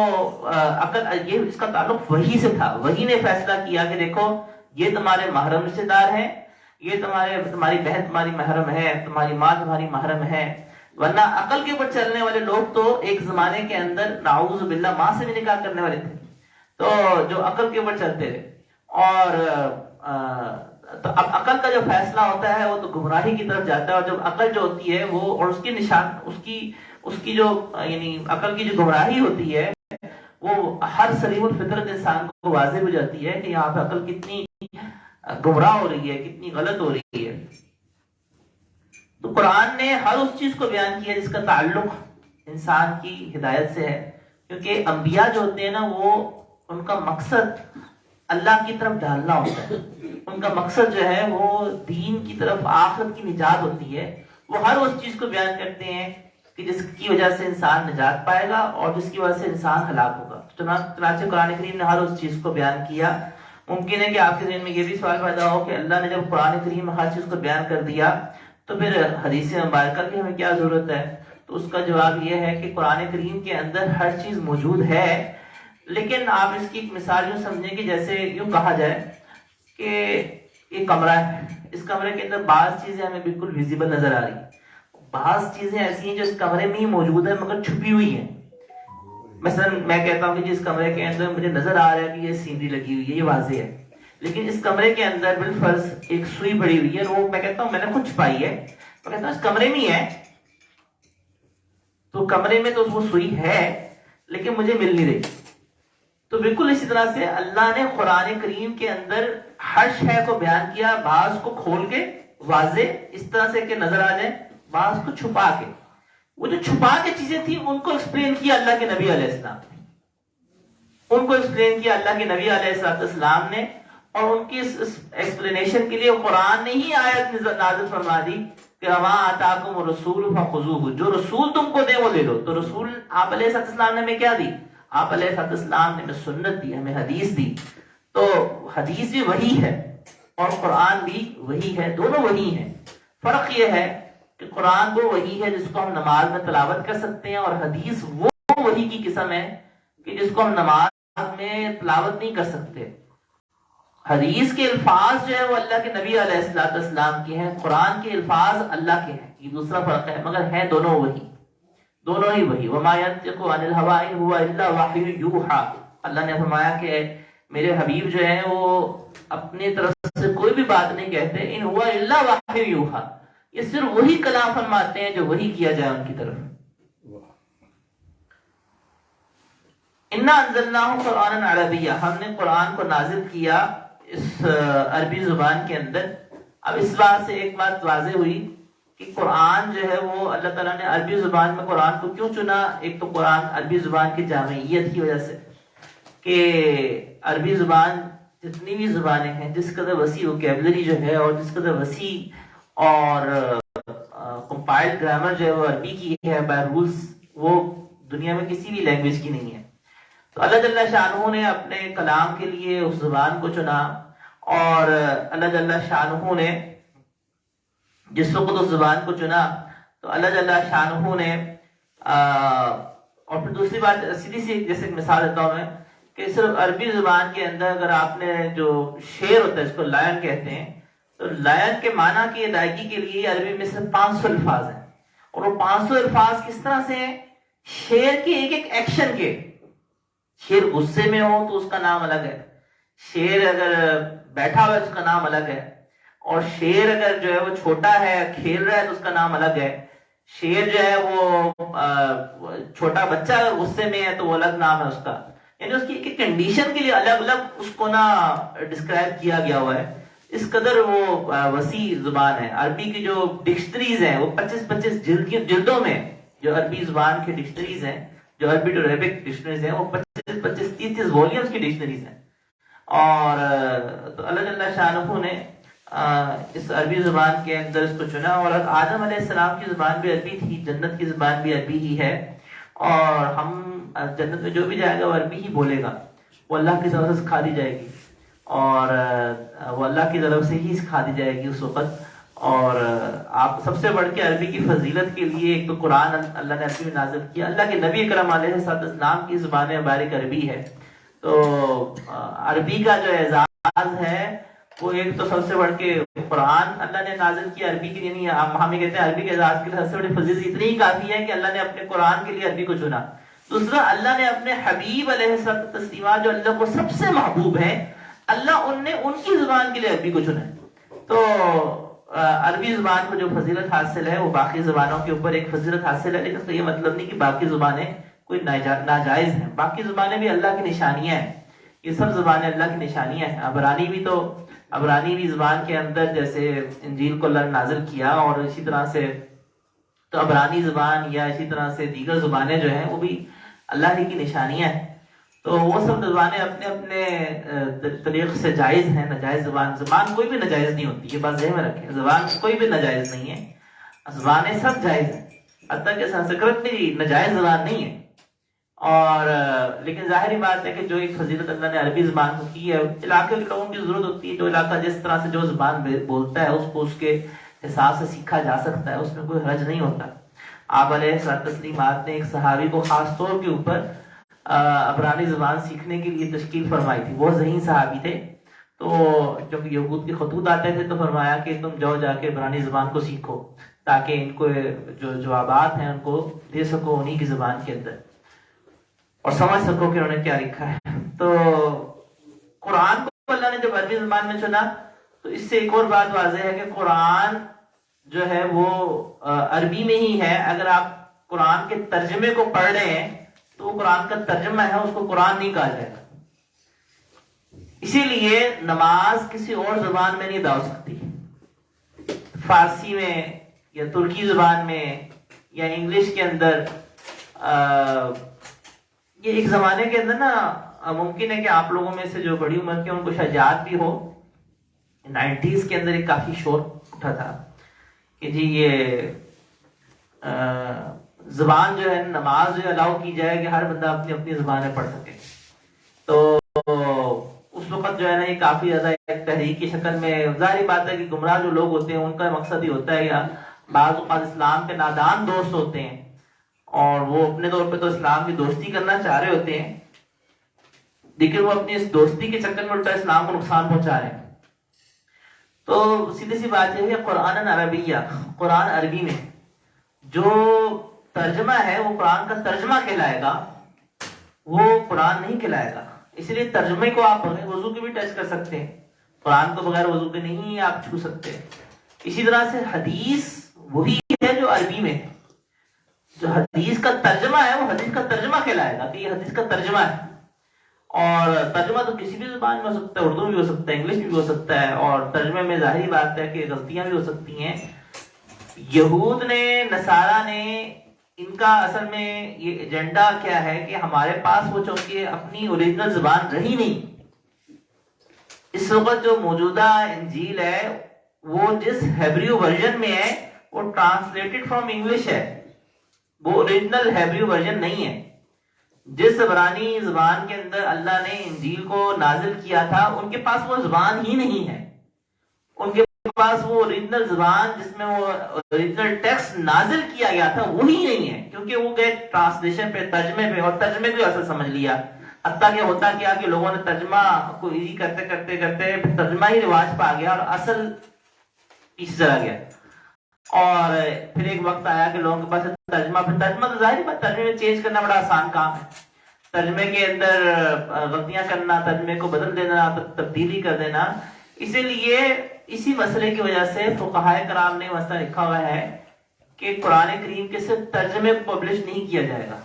عقل یہ اس کا تعلق وحی سے تھا، وحی نے فیصلہ کیا کہ دیکھو یہ تمہارے محرم رشتے دار ہیں، یہ تمہاری بہن تمہاری محرم ہے، تمہاری ماں تمہاری محرم ہے. ورنہ عقل کے اوپر چلنے والے لوگ تو ایک زمانے کے اندر نعوذ باللہ ماں سے بھی نکاح کرنے والے تھے، تو جو عقل کے اوپر چلتے تھے. اور تو اب عقل کا جو فیصلہ ہوتا ہے وہ تو گمراہی کی طرف جاتا ہے، اور جب عقل جو ہوتی ہے وہ اور اس کی نشان اس کی جو یعنی عقل کی جو گمراہی ہوتی ہے وہ ہر سلیم الفطرت انسان کو واضح ہو جاتی ہے کہ یہاں پہ عقل کتنی گمراہ ہو رہی ہے، کتنی غلط ہو رہی ہے. تو قرآن نے ہر اس چیز کو بیان کیا جس کا تعلق انسان کی ہدایت سے ہے، کیونکہ انبیاء جو ہوتے ہیں نا وہ ان کا مقصد اللہ کی طرف ڈالنا ہوتا ہے. ان کا مقصد جو ہے وہ دین کی طرف، آخرت کی نجات ہوتی ہے. وہ ہر اس چیز کو بیان کرتے ہیں کہ جس کی وجہ سے انسان نجات پائے گا اور جس کی وجہ سے انسان ہلاک ہوگا. چنانچہ قرآن کریم نے ہر اس چیز کو بیان کیا. ممکن ہے کہ آپ کے ذہن میں یہ بھی سوال پیدا ہو کہ اللہ نے جب قرآن کریم میں ہر چیز کو بیان کر دیا تو پھر حدیث مبارکہ کی ہمیں کیا ضرورت ہے؟ تو اس کا جواب یہ ہے کہ قرآن کریم کے اندر ہر چیز موجود ہے، لیکن آپ اس کی ایک مثال یوں سمجھیں کہ جیسے یوں کہا جائے کہ ایک کمرہ ہے، اس کمرے کے اندر بعض چیزیں ہمیں بالکل ویزیبل نظر آ رہی ہیں، بعض چیزیں ایسی ہیں جو اس کمرے میں ہی موجود ہیں مگر چھپی ہوئی ہیں. مثلا میں کہتا ہوں کہ جس کمرے کے اندر مجھے نظر آ رہا ہے کہ یہ سینری لگی ہوئی ہے، یہ واضح ہے، لیکن اس کمرے کے اندر بالفرض ایک سوئی پڑی ہوئی ہے، وہ میں کہتا ہوں میں نے خود چھپائی ہے، میں کہتا ہوں اس کمرے میں ہی ہے. تو کمرے میں تو وہ سوئی ہے لیکن مجھے مل نہیں رہی. تو بالکل اسی طرح سے اللہ نے قرآن کریم کے اندر ہر شے کو بیان کیا، بعض کو کھول کے واضح اس طرح سے کہ نظر آ جائے، بعض کو چھپا کے. وہ جو چھپا کے چیزیں تھیں ان کو ایکسپلین کیا اللہ کے نبی علیہ السلام نے، ان کو ایکسپلین کیا اللہ کے نبی علیہ السلام نے، اور ان کی اس ایکسپلینیشن کے لیے قرآن نے ہی آیت نازل فرما دی کہ وما آتاکم الرسول فخذوہ، جو رسول تم کو دے وہ لے لو. تو رسول آپ علیہ السلام نے ہمیں کیا دی؟ آپ علیہ السلام نے ہمیں سنت دی، ہمیں حدیث دی. تو حدیث بھی وہی ہے اور قرآن بھی وہی ہے، دونوں وہی ہیں. فرق یہ ہے کہ قرآن وہ وہی ہے جس کو ہم نماز میں تلاوت کر سکتے ہیں، اور حدیث وہ وہی کی قسم ہے کہ جس کو ہم نماز میں تلاوت نہیں کر سکتے. حدیث کے الفاظ جو ہے وہ اللہ کے نبی علیہ السلام کے ہیں، قرآن کے الفاظ اللہ کے ہیں. یہ دوسرا فرق ہے، مگر ہیں دونوں وہی، دونوں ہی وہی. وما ينطق عن الهوى ان هو الا وحی یوحى. اللہ نے فرمایا کہ میرے حبیب جو ہیں وہ اپنی طرف سے کوئی بھی بات نہیں کہتے، ان هو الا وحی یوحى، یہ صرف وہی کلام فرماتے ہیں جو وہی کیا جائے ان کی طرف. انا انزلناه قرانا عربیا، ہم نے قرآن کو نازل کیا اس عربی زبان کے اندر. اب اس بات سے ایک بات واضح ہوئی کہ قرآن جو ہے وہ اللہ تعالیٰ نے عربی زبان میں قرآن کو کیوں چنا. ایک تو قرآن عربی زبان کی جامعیت کی وجہ سے کہ عربی زبان جتنی بھی زبانیں ہیں جس قدر وسیع وکیبلری جو ہے اور جس قدر وسیع اور کمپائلڈ گرامر جو ہے وہ عربی کی ہے بائی رولز، وہ دنیا میں کسی بھی لینگویج کی نہیں ہے. تو اللہ جل شانہ نے اپنے کلام کے لیے اس زبان کو چنا، اور اللہ جل شانہ نے جس وقت اس زبان کو چنا تو اللہ جل شانہ نے اور پھر دوسری بات سیدھی سی جیسے مثال دیتا ہوں میں کہ صرف عربی زبان کے اندر اگر آپ نے جو شیر ہوتا ہے اس کو لائن کہتے ہیں، تو لائن کے معنی کی ادائیگی کے لیے عربی میں صرف 500 الفاظ ہیں، اور وہ 500 الفاظ کس طرح سے ہیں؟ شیر کے ایک ایک ایکشن کے. شیر غصے میں ہو تو اس کا نام الگ ہے، شیر اگر بیٹھا ہوا ہے اس کا نام الگ ہے، اور شیر اگر جو ہے وہ چھوٹا ہے کھیل رہا ہے تو اس کا نام الگ ہے. شیر جو ہے وہ چھوٹا بچہ اگر غصے میں ہے تو وہ الگ نام ہے اس کا. یعنی اس کی ایک کنڈیشن کے لیے الگ الگ اس کو نا ڈسکرائب کیا گیا ہوا ہے. اس قدر وہ وسیع زبان ہے. عربی کی جو ڈکشنریز ہیں وہ 25 جلدوں میں، جو عربی زبان کی ڈکشنریز ہیں، جو عربی ٹو عربک ڈکشنریز ہیں، وہ 25-30 والیومز کی ڈکشنریز ہیں. اور تو اللہ جل شانہ نے اس عربی زبان کے اندر اس کو چنا. اور آدم علیہ السلام کی زبان بھی عربی تھی، جنت کی زبان بھی عربی ہی ہے، اور ہم جنت میں جو بھی جائے گا وہ عربی ہی بولے گا، وہ اللہ کی طرف سے سکھا دی جائے گی، اور وہ اللہ کی طرف سے ہی سکھا دی جائے گی اس وقت. اور آپ سب سے بڑھ کے عربی کی فضیلت کے لیے ایک تو قرآن اللہ نے عربی میں نازل کیا. اللہ کے نبی اکرم علیہ السلام کی زبان مبارک عربی ہے. تو عربی کا جو اعزاز ہے وہ ایک تو سب سے بڑھ کے قرآن اللہ نے نازل کیا عربی کے لیے، یعنی ہم یہ کہتے ہیں عربی کے اعزاز کے لیے سب سے بڑی فضیلت اتنی ہی کافی ہے کہ اللہ نے اپنے قرآن کے لیے عربی کو چنا۔ دوسرا، اللہ نے اپنے حبیب علیہ الصلوۃ والتسلیمات جو اللہ کو سب سے محبوب ہیں، اللہ نے ان کی زبان کے لیے عربی کو چنا ہے۔ تو عربی زبان کو جو فضیلت حاصل ہے وہ باقی زبانوں کے اوپر ایک فضیلت حاصل ہے، لیکن اس کا یہ مطلب نہیں کہ باقی زبانیں کوئی ناجائز ہیں۔ باقی زبانیں بھی اللہ کی نشانیاں ہیں، یہ سب زبانیں اللہ کی نشانیاں ہیں۔ عبرانی زبان کے اندر جیسے انجیل کو اللہ نے نازل کیا، اور اسی طرح سے تو عبرانی زبان یا اسی طرح سے دیگر زبانیں جو ہیں وہ بھی اللہ ہی کی نشانیاں ہیں۔ تو وہ سب زبانیں اپنے اپنے طریق سے جائز ہیں۔ ناجائز زبان کوئی بھی ناجائز نہیں ہوتی، یہ بات ذہن میں رکھیں، زبان کوئی بھی ناجائز نہیں ہے، زبانیں سب جائز ہیں، حتیٰ کہ سنسکرت بھی ناجائز زبان نہیں ہے۔ اور لیکن ظاہری بات ہے کہ جو ایک فضیلت اللہ نے عربی زبان کو کی ہے، علاقے کے لوگوں کی ضرورت ہوتی ہے، جو علاقہ جس طرح سے جو زبان بولتا ہے اس کو اس کے حساب سے سیکھا جا سکتا ہے، اس میں کوئی حرج نہیں ہوتا۔ آپ علیہ الصلوۃ والتسلیمات نے ایک صحابی کو خاص طور کے اوپر عبرانی زبان سیکھنے کے لیے تشکیل فرمائی تھی، وہ ذہین صحابی تھے، تو جب یہود کے خطوط آتے تھے تو فرمایا کہ تم جاؤ جا کے عبرانی زبان کو سیکھو تاکہ ان کو جو جوابات ہیں ان کو دے سکو انہی کی زبان کے اندر اور سمجھ سکو کہ انہوں نے کیا لکھا ہے۔ تو قرآن کو اللہ نے جب عربی زبان میں چنا تو اس سے ایک اور بات واضح ہے کہ قرآن جو ہے وہ عربی میں ہی ہے۔ اگر آپ قرآن کے ترجمے کو پڑھ رہے ہیں تو وہ قرآن کا ترجمہ ہے، اس کو قرآن نہیں کہا جائے گا۔ اسی لیے نماز کسی اور زبان میں نہیں ادا ہو سکتی، فارسی میں یا ترکی زبان میں یا انگلش کے اندر۔ یہ ایک زمانے کے اندر نا ممکن ہے کہ آپ لوگوں میں سے جو بڑی عمر کے ان کو شاید یاد بھی ہو، 90s کے اندر ایک کافی شور اٹھا تھا کہ جی یہ زبان جو ہے نماز جو الاؤ کی جائے کہ ہر بندہ اپنی اپنی زبان میں پڑھ سکے۔ تو اس وقت جو ہے نا یہ کافی زیادہ ایک تحریک کی شکل میں، ظاہری بات ہے کہ گمراہ جو لوگ ہوتے ہیں ان کا مقصد ہی ہوتا ہے، یا بعض اوقات اسلام کے نادان دوست ہوتے ہیں اور وہ اپنے طور پہ تو اسلام کی دوستی کرنا چاہ رہے ہوتے ہیں، لیکن وہ اپنی اس دوستی کے چکر میں الٹا اسلام کو نقصان پہنچا رہے ہیں۔ تو سیدھی سی بات یہ ہے، قرآن عربیہ، قرآن عربی میں جو ترجمہ ہے وہ قرآن کا ترجمہ کہلائے گا، وہ قرآن نہیں کہلائے گا۔ اس لیے ترجمے کو آپ بغیر وضو کے بھی ٹچ کر سکتے ہیں، قرآن کو بغیر وضو کے نہیں آپ چھو سکتے۔ اسی طرح سے حدیث وہی ہے جو عربی میں ہے، جو حدیث کا ترجمہ ہے وہ حدیث کا ترجمہ کہلائے گا کہ یہ حدیث کا ترجمہ ہے۔ اور ترجمہ تو کسی بھی زبان میں ہو سکتا ہے، اردو میں بھی ہو سکتا ہے، انگلش میں بھی ہو سکتا ہے، اور ترجمے میں ظاہری بات ہے کہ غلطیاں بھی ہو سکتی ہیں۔ یہود نے، نصارہ نے، ان کا اصل میں یہ ایجنڈا کیا ہے کہ ہمارے پاس وہ چونکہ اپنی اوریجنل زبان رہی نہیں، اس وقت جو موجودہ انجیل ہے وہ جس ہیبریو ورژن میں ہے وہ ٹرانسلیٹڈ فرام انگلش ہے، وہ اوریجنل ہیبریو ورژن نہیں ہے۔ جس عبرانی زبان کے اندر اللہ نے انجیل کو نازل کیا تھا ان کے پاس وہ زبان ہی نہیں ہے، ان کے پاس وہ اوریجنل زبان جس میں وہ اوریجنل ٹیکسٹ نازل کیا گیا تھا وہی نہیں ہے، کیونکہ وہ گئے ٹرانسلیشن پہ، ترجمے پہ، اور ترجمے کو اصل سمجھ لیا۔ حتیٰ کہ ہوتا کیا کہ لوگوں نے ترجمہ کو ایزی کرتے کرتے کرتے ترجمہ ہی رواج پا گیا اور اصل پیچھے چلا گیا۔ اور پھر ایک وقت آیا کہ لوگوں کے پاس ترجمہ تو ظاہر بات، ترجمے میں چینج کرنا بڑا آسان کام ہے، ترجمے کے اندر غلطیاں کرنا، ترجمے کو بدل دینا، تبدیلی کر دینا۔ اسی لیے اسی مسئلے کی وجہ سے فقہائے کرام نے مسئلہ لکھا ہوا ہے کہ قرآن کریم کے صرف ترجمے کو پبلش نہیں کیا جائے گا،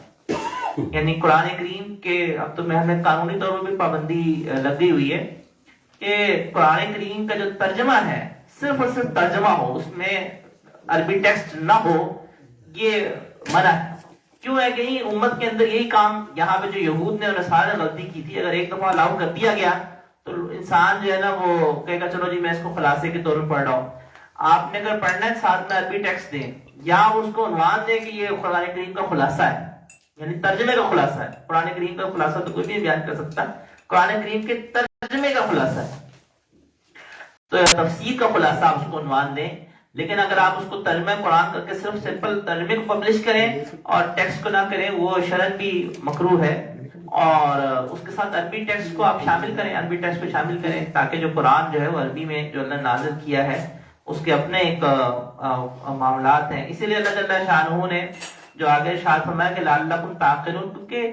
یعنی قرآن کریم کے اب تو ہمیں قانونی طور پر بھی پابندی لگی ہوئی ہے کہ قرآن کریم کا جو ترجمہ ہے صرف اور صرف ترجمہ ہو، اس میں عربی ٹیکسٹ نہ ہو، یہ منع ہے۔ کیوں ہے کہ امت کے اندر یہی کام یہاں پہ جو یہود نے اور نصارہ نے غلطی کی تھی، اگر ایک دفعہ الاؤ کر دیا گیا تو انسان جو ہے نا وہ کہے گا چلو جی میں اس کو خلاصے کے طور پر پڑھ رہا ہوں۔ آپ نے اگر پڑھنا ہے ساتھ میں عربی ٹیکسٹ دیں یا اس کو عنوان دیں کہ یہ قرآن کریم کا خلاصہ ہے، یعنی ترجمے کا خلاصہ ہے۔ قرآن کریم کا خلاصہ تو کوئی بھی بیان کر سکتا، قرآن کریم کے ترجمے کا خلاصہ ہے، تو تفسیر کا خلاصہ آپ اس کو عنوان دیں۔ لیکن اگر آپ اس کو ترجمہ قرآن کر کے صرف سمپل ترجمے کو پبلش کریں اور ٹیکسٹ کو نہ کریں، وہ شرعاً بھی مکروہ ہے اور اس کے ساتھ عربی ٹیکسٹ کو آپ شامل کریں، عربی ٹیکسٹ کو شامل کریں تاکہ جو قرآن جو ہے وہ عربی میں جو اللہ نے نازل کیا ہے اس کے اپنے ایک معاملات ہیں. اسی لیے اللہ جل شانہ نے جو آگے ارشاد فرمایا کہ لعلکم تعقلون، کیونکہ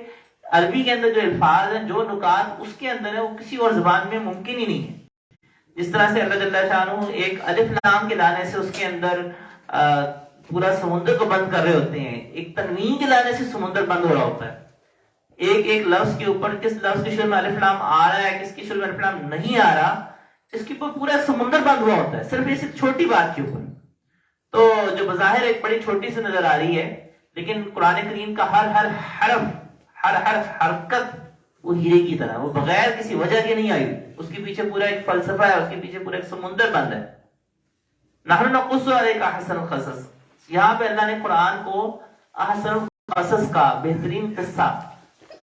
عربی کے اندر جو الفاظ ہیں، جو نکات اس کے اندر ہے، وہ کسی اور زبان میں ممکن ہی نہیں ہے. جس طرح سے اللہ جل شانہ ایک الف لام کے لانے سے اس کے اندر پورا سمندر کو بند کر رہے ہوتے ہیں، ایک تنوین کے لانے سے سمندر بند ہو رہا ہوتا ہے. ایک ایک لفظ کے اوپر کس لفظ کے شروع میں الف لام آ رہا ہے، کس کے شروع میں الف لام نہیں آ رہا، اس کے اوپر پورا سمندر بند ہوا ہوتا ہے صرف اس چھوٹی بات کے اوپر. تو جو بظاہر ایک بڑی چھوٹی سی نظر آ رہی ہے، لیکن قرآن کریم کا ہر ہر حرف، ہر ہر حرکت وہ ہیرے کی طرح، وہ بغیر کسی وجہ کے نہیں آئی. اس کے پیچھے پورا ایک فلسفہ ہے، اس کے پیچھے پورا ایک سمندر بند ہے. نحن نقص علیک احسن القصص، یہاں پہ اللہ نے قرآن کو احسن القصص کا بہترین قصہ.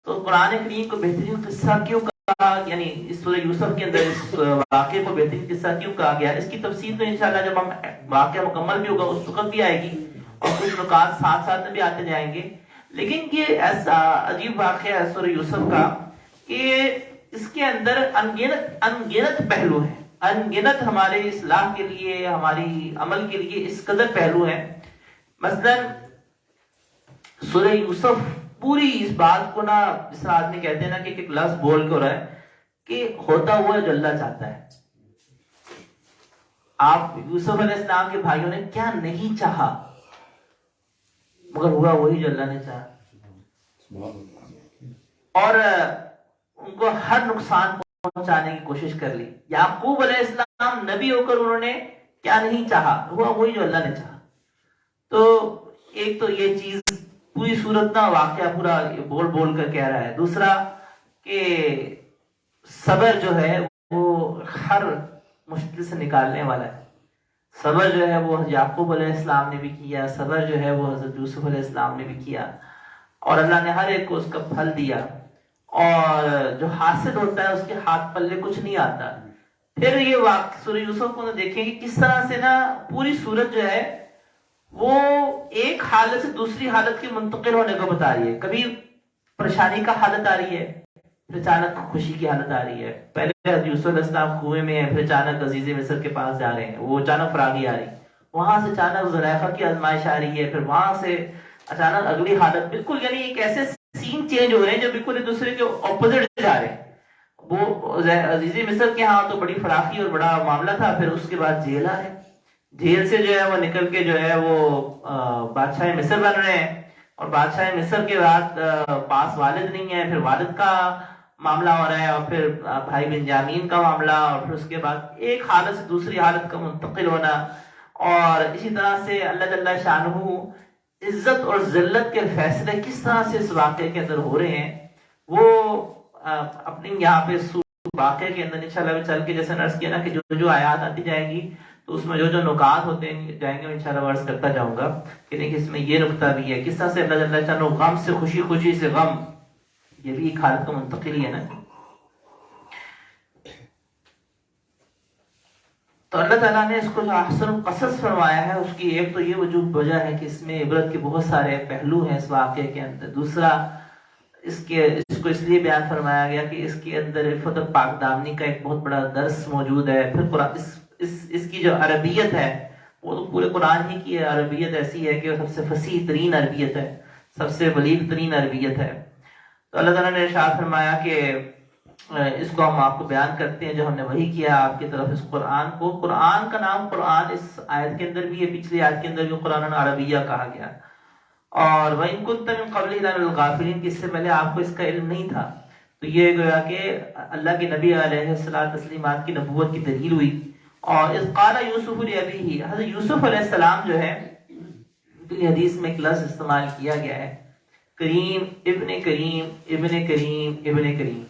تو قرآن کریم کو بہترین قصہ کیوں کہا، یعنی اس سورہ یوسف کے اندر اس واقعے کو بہترین قصہ کیوں کہا گیا، اس کی تفصیل تو انشاءاللہ جب ہم واقعہ مکمل بھی ہوگا اس وقت بھی آئے گی، اور کچھ نکات ساتھ ساتھ میں بھی آتے جائیں گے. لیکن یہ ایسا عجیب واقعہ ہے سورہ یوسف کا کہ اس کے اندر انگنت پہلو ہیں، انگنت ہمارے اصلاح کے لیے، ہماری عمل کے لیے اس قدر پہلو ہیں. مثلا سورہ یوسف پوری اس بات کو، نہ جس طرح آدمی کہتے ہیں نا کہ ایک لفظ بول کے ہو رہا ہے کہ ہوتا ہوا جو اللہ چاہتا ہے. آپ یوسف علیہ السلام کے بھائیوں نے کیا نہیں چاہا، مگر ہوا وہی جو اللہ نے چاہا. اور ان کو ہر نقصان پہنچانے کی کوشش کر لی. یعقوب علیہ السلام نبی ہو کر انہوں نے کیا نہیں چاہا، ہوا وہی جو اللہ نے چاہا. تو ایک تو یہ چیز پوری صورت نہ واقعہ پورا بول بول کر کہہ رہا ہے. دوسرا کہ صبر جو ہے وہ ہر مشکل سے نکالنے والا ہے. صبر جو ہے وہ یعقوب علیہ السلام نے بھی کیا، صبر جو ہے وہ حضرت یوسف علیہ السلام نے بھی کیا، اور اللہ نے ہر ایک کو اس کا پھل دیا. اور جو حاصل ہوتا ہے اس کے ہاتھ پلے کچھ نہیں آتا. پھر یہ واقعہ سورہ یوسف کو دیکھیں کہ کس طرح سے نا پوری صورت جو ہے وہ ایک حالت سے دوسری حالت کے منتقل ہونے کو بتا رہی ہے. کبھی پریشانی کا حالت آ رہی ہے، پھر اچانک خوشی کی حالت آ رہی ہے. پہلے یوسف علیہ السلام کنویں میں ہیں، پھر اچانک عزیز مصر کے پاس جا رہے ہیں، وہ اچانک فراغی آ رہی، وہاں سے اچانک زلیخا کی آزمائش آ رہی ہے، پھر وہاں سے اچانک اگلی حالت. بالکل یعنی ایک ایسے سین چینج ہو رہے ہیں جو بالکل ایک دوسرے کے اپوزٹ جا رہے ہیں. وہ عزیز مصر کے ہاں تو بڑی فراخی اور بڑا معاملہ تھا، پھر اس کے بعد جیل آ ہے، جیل سے جو ہے وہ نکل کے جو ہے وہ بادشاہ مصر بن رہے ہیں. اور بادشاہ مصر کے بعد پاس والد نہیں ہے، پھر والد کا معاملہ ہو رہا ہے، اور پھر بھائی بنجامین کا معاملہ، اور پھر اس کے بعد ایک حالت سے دوسری حالت کا منتقل ہونا. اور اسی طرح سے اللہ جل شانہ عزت اور ذلت کے فیصلے کس طرح سے اس واقعے کے اندر ہو رہے ہیں، وہ اپنی یہاں پہ واقعے کے اندر انشاءاللہ چل کے جیسے نرس کیا نا کہ جو جو آیات آتی جائیں گی تو اس میں جو جو نکات ہوتے جائیں گے انشاءاللہ ورس کرتا جاؤں گا کہ دیکھیں اس میں یہ نکتہ بھی ہے، کس طرح سے اللہ جل شانہ غم سے خوشی، خوشی سے غم، یہ بھی ایک حالت کا منتقلی ہے نا. تو اللہ تعالیٰ نے اس کو جو احسن القصص فرمایا ہے اس کی ایک تو یہ وجہ ہے کہ اس میں عبرت کے بہت سارے پہلو ہیں اس واقعے کے اندر. دوسرا اس کو اس لیے بیان فرمایا گیا کہ اس کے اندر عفت اور پاک دامنی کا ایک بہت بڑا درس موجود ہے. پھر قرآن اس کی جو عربیت ہے وہ تو پورے قرآن ہی کی عربیت ایسی ہے کہ وہ سب سے فصیح ترین عربیت ہے، سب سے بلیغ ترین عربیت ہے. تو اللہ تعالیٰ نے ارشاد فرمایا کہ اس کو ہم آپ کو بیان کرتے ہیں جو ہم نے وحی کیا آپ کی طرف اس قرآن کو. قرآن کا نام قرآن اس آیت کے اندر بھی ہے، پچھلی آیت کے اندر بھی قرآن عربیہ کہا گیا. اور وَإِن كُنتَ مِن قَبْلِهِ لَمِنَ الْغَافِلِينَ، کہ اس سے پہلے آپ کو اس کا علم نہیں تھا. تو یہ گویا کہ اللہ کے نبی علیہ الصلوۃ والتسلیمات کی نبوت کی دلیل ہوئی. اور اذ قال یوسف لأبیہ، حضرت یوسف علیہ السلام جو ہے حدیث میں ایک لفظ استعمال کیا گیا ہے کریم ابن کریم ابن کریم ابن کریم.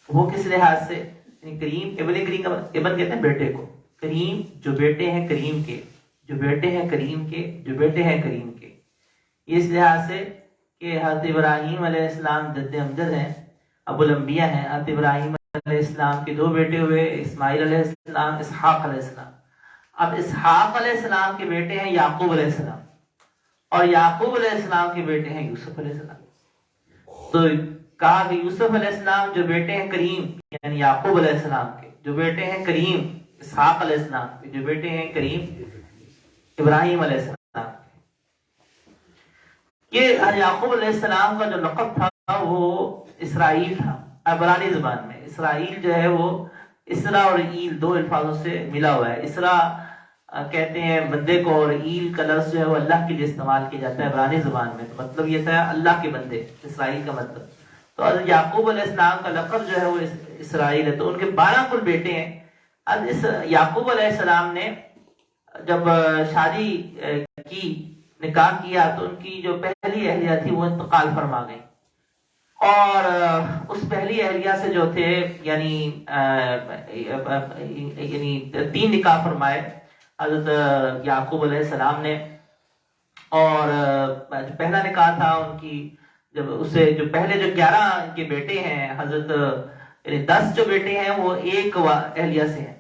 وہ کس لحاظ سے کریم ابن کریم، ابن کہتے ہیں بیٹے کو، کریم جو بیٹے ہیں کریم کے، جو بیٹے ہیں کریم کے، جو بیٹے ہیں کریم کے. اس لحاظ سے کہ حضرت ابراہیم علیہ السلام جد امجد ہیں، ابو الانبیاء ہیں. حضرت ابراہیم علیہ السلام کے دو بیٹے ہوئے، اسماعیل علیہ السلام، اسحاق علیہ السلام. اب اسحاق علیہ السلام کے بیٹے ہیں یعقوب علیہ السلام، اور یعقوب علیہ السلام کے بیٹے ہیں یوسف علیہ السلام. تو کہا کہ یوسف علیہ السلام جو بیٹے ہیں کریم، یعنی یعقوب علیہ السلام کے جو بیٹے ہیں کریم، اسحاق علیہ السلام کے جو بیٹے ہیں کریم، ابراہیم علیہ السلام، یہ یعقوب علیہ السلام کا جو لقب تھا وہ اسرائیل تھا۔ عبرانی زبان میں اسرائیل جو ہے وہ اسرا اور ایل دو الفاظوں سے ملا ہوا ہے۔ اسرا کہتے ہیں بندے کو، اور ایل کا لفظ جو ہے وہ اللہ کے لیے استعمال کیا جاتا ہے عبرانی زبان میں، تو مطلب یہ تھا اللہ کے بندے، اسرائیل کا مطلب۔ تو حضرت یعقوب علیہ السلام کا لقب جو ہے وہ اسرائیل ہے، تو ان کے 12 کل بیٹے ہیں۔ اب اس یعقوب علیہ السلام نے جب شادی کی، نکاح کیا، تو ان کی جو پہلی اہلیہ تھی وہ انتقال فرما گئی، اور اس پہلی اہلیہ سے جو تھے یعنی 3 نکاح فرمائے حضرت یعقوب علیہ السلام نے۔ اور جو پہلا نکاح تھا ان کی، جب اسے جو پہلے جو 11 ان کے بیٹے ہیں، حضرت یعنی 10 جو بیٹے ہیں وہ ایک اہلیہ سے ہیں،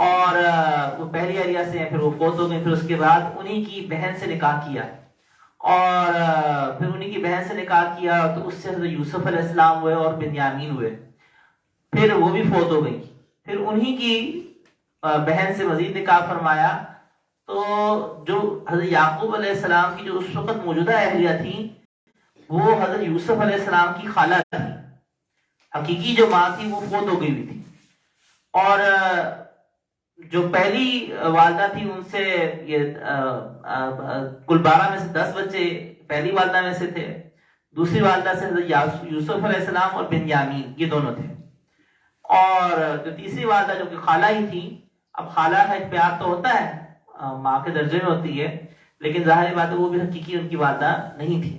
اور وہ پہلی اہلیہ سے ہیں، پھر وہ فوت ہو گئے، پھر اس کے بعد انہی کی بہن سے نکاح کیا، اور پھر انہی کی بہن سے نکاح کیا، تو اس سے حضرت یوسف علیہ السلام ہوئے اور بنیامین ہوئے، پھر وہ بھی فوت ہو گئی، پھر انہی کی بہن سے مزید نکاح فرمایا۔ تو جو حضرت یعقوب علیہ السلام کی جو اس وقت موجودہ اہلیہ تھی وہ حضرت یوسف علیہ السلام کی خالہ تھی، حقیقی جو ماں تھی وہ فوت ہو گئی ہوئی تھی، اور جو پہلی والدہ تھی ان سے یہ کل 12 میں سے 10 بچے پہلی والدہ میں سے تھے، دوسری والدہ سے حضرت یوسف علیہ السلام اور بنیامین یہ دونوں تھے، اور جو تیسری والدہ جو کہ خالہ ہی تھی، اب خالہ کا ایک پیار تو ہوتا ہے ماں کے درجے میں ہوتی ہے، لیکن ظاہر بات ہے وہ بھی حقیقی ان کی والدہ نہیں تھی۔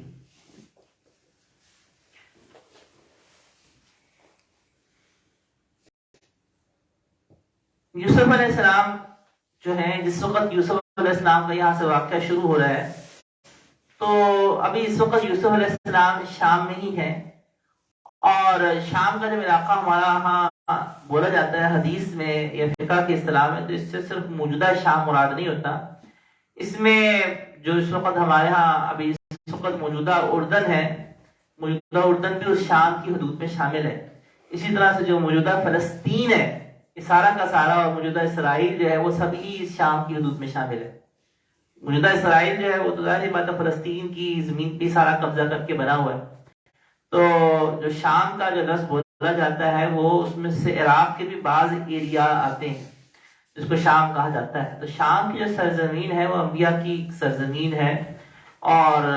یوسف علیہ السلام جو ہیں، جس وقت یوسف علیہ السلام کا یہاں سے واقعہ شروع ہو رہا ہے، تو ابھی اس وقت یوسف علیہ السلام شام میں ہی ہے، اور شام کا جب علاقہ ہمارا ہاں بولا جاتا ہے حدیث میں یا فقہ کی اصطلاح میں، تو اس سے صرف موجودہ شام مراد نہیں ہوتا، اس میں جو اس وقت ہمارے ہاں ابھی اس وقت موجودہ اردن ہے، موجودہ اردن بھی اس شام کی حدود میں شامل ہے، اسی طرح سے جو موجودہ فلسطین ہے یہ سارا کا سارا، اور موجودہ اسرائیل جو ہے وہ سبھی اس شام کی حدود میں شامل ہے۔ موجودہ اسرائیل جو ہے وہ تو ظاہر بات ہے فلسطین کی زمین پہ سارا قبضہ کر کے بنا ہوا ہے، تو جو شام کا جو لفظ بولا جاتا ہے وہ اس میں سے عراق کے بھی بعض ایریا آتے ہیں جس کو شام کہا جاتا ہے۔ تو شام کی جو سرزمین ہے وہ انبیاء کی سرزمین ہے، اور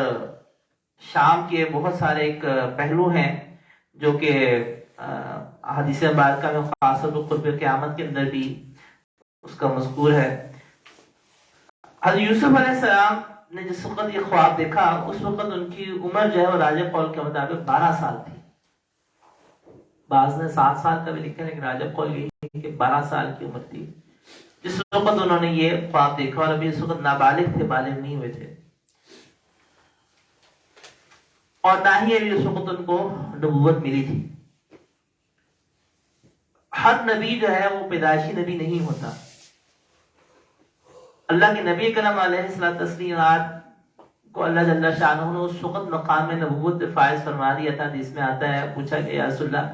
شام کے بہت سارے ایک پہلو ہیں جو کہ حدیث مبارکہ میں خاص طور پر قرب قیامت کے اندر بھی اس کا مذکور ہے۔ حضرت یوسف علیہ السلام نے جس وقت یہ خواب دیکھا اس وقت ان کی عمر جو ہے وہ راجہ قول کے مطابق 12 سال تھی، بعض نے 7 سال کا بھی لکھا ہے، لیکن راجہ قول یہ ہے کہ 12 سال کی عمر تھی جس وقت انہوں نے یہ خواب دیکھا، اور ابھی اس وقت نابالغ تھے، بالغ نہیں ہوئے تھے، اور نہ ہی ابھی اس وقت ان کو نبوت ملی تھی۔ ہر نبی جو ہے وہ پیدائشی نبی نہیں ہوتا، اللہ کے نبی کرم علیہ السلام کو اللہ جل شانہ نے اس وقت مقام نبوت پہ فائز فرما دیا تھا، جس میں آتا ہے پوچھا کہ یا رسول اللہ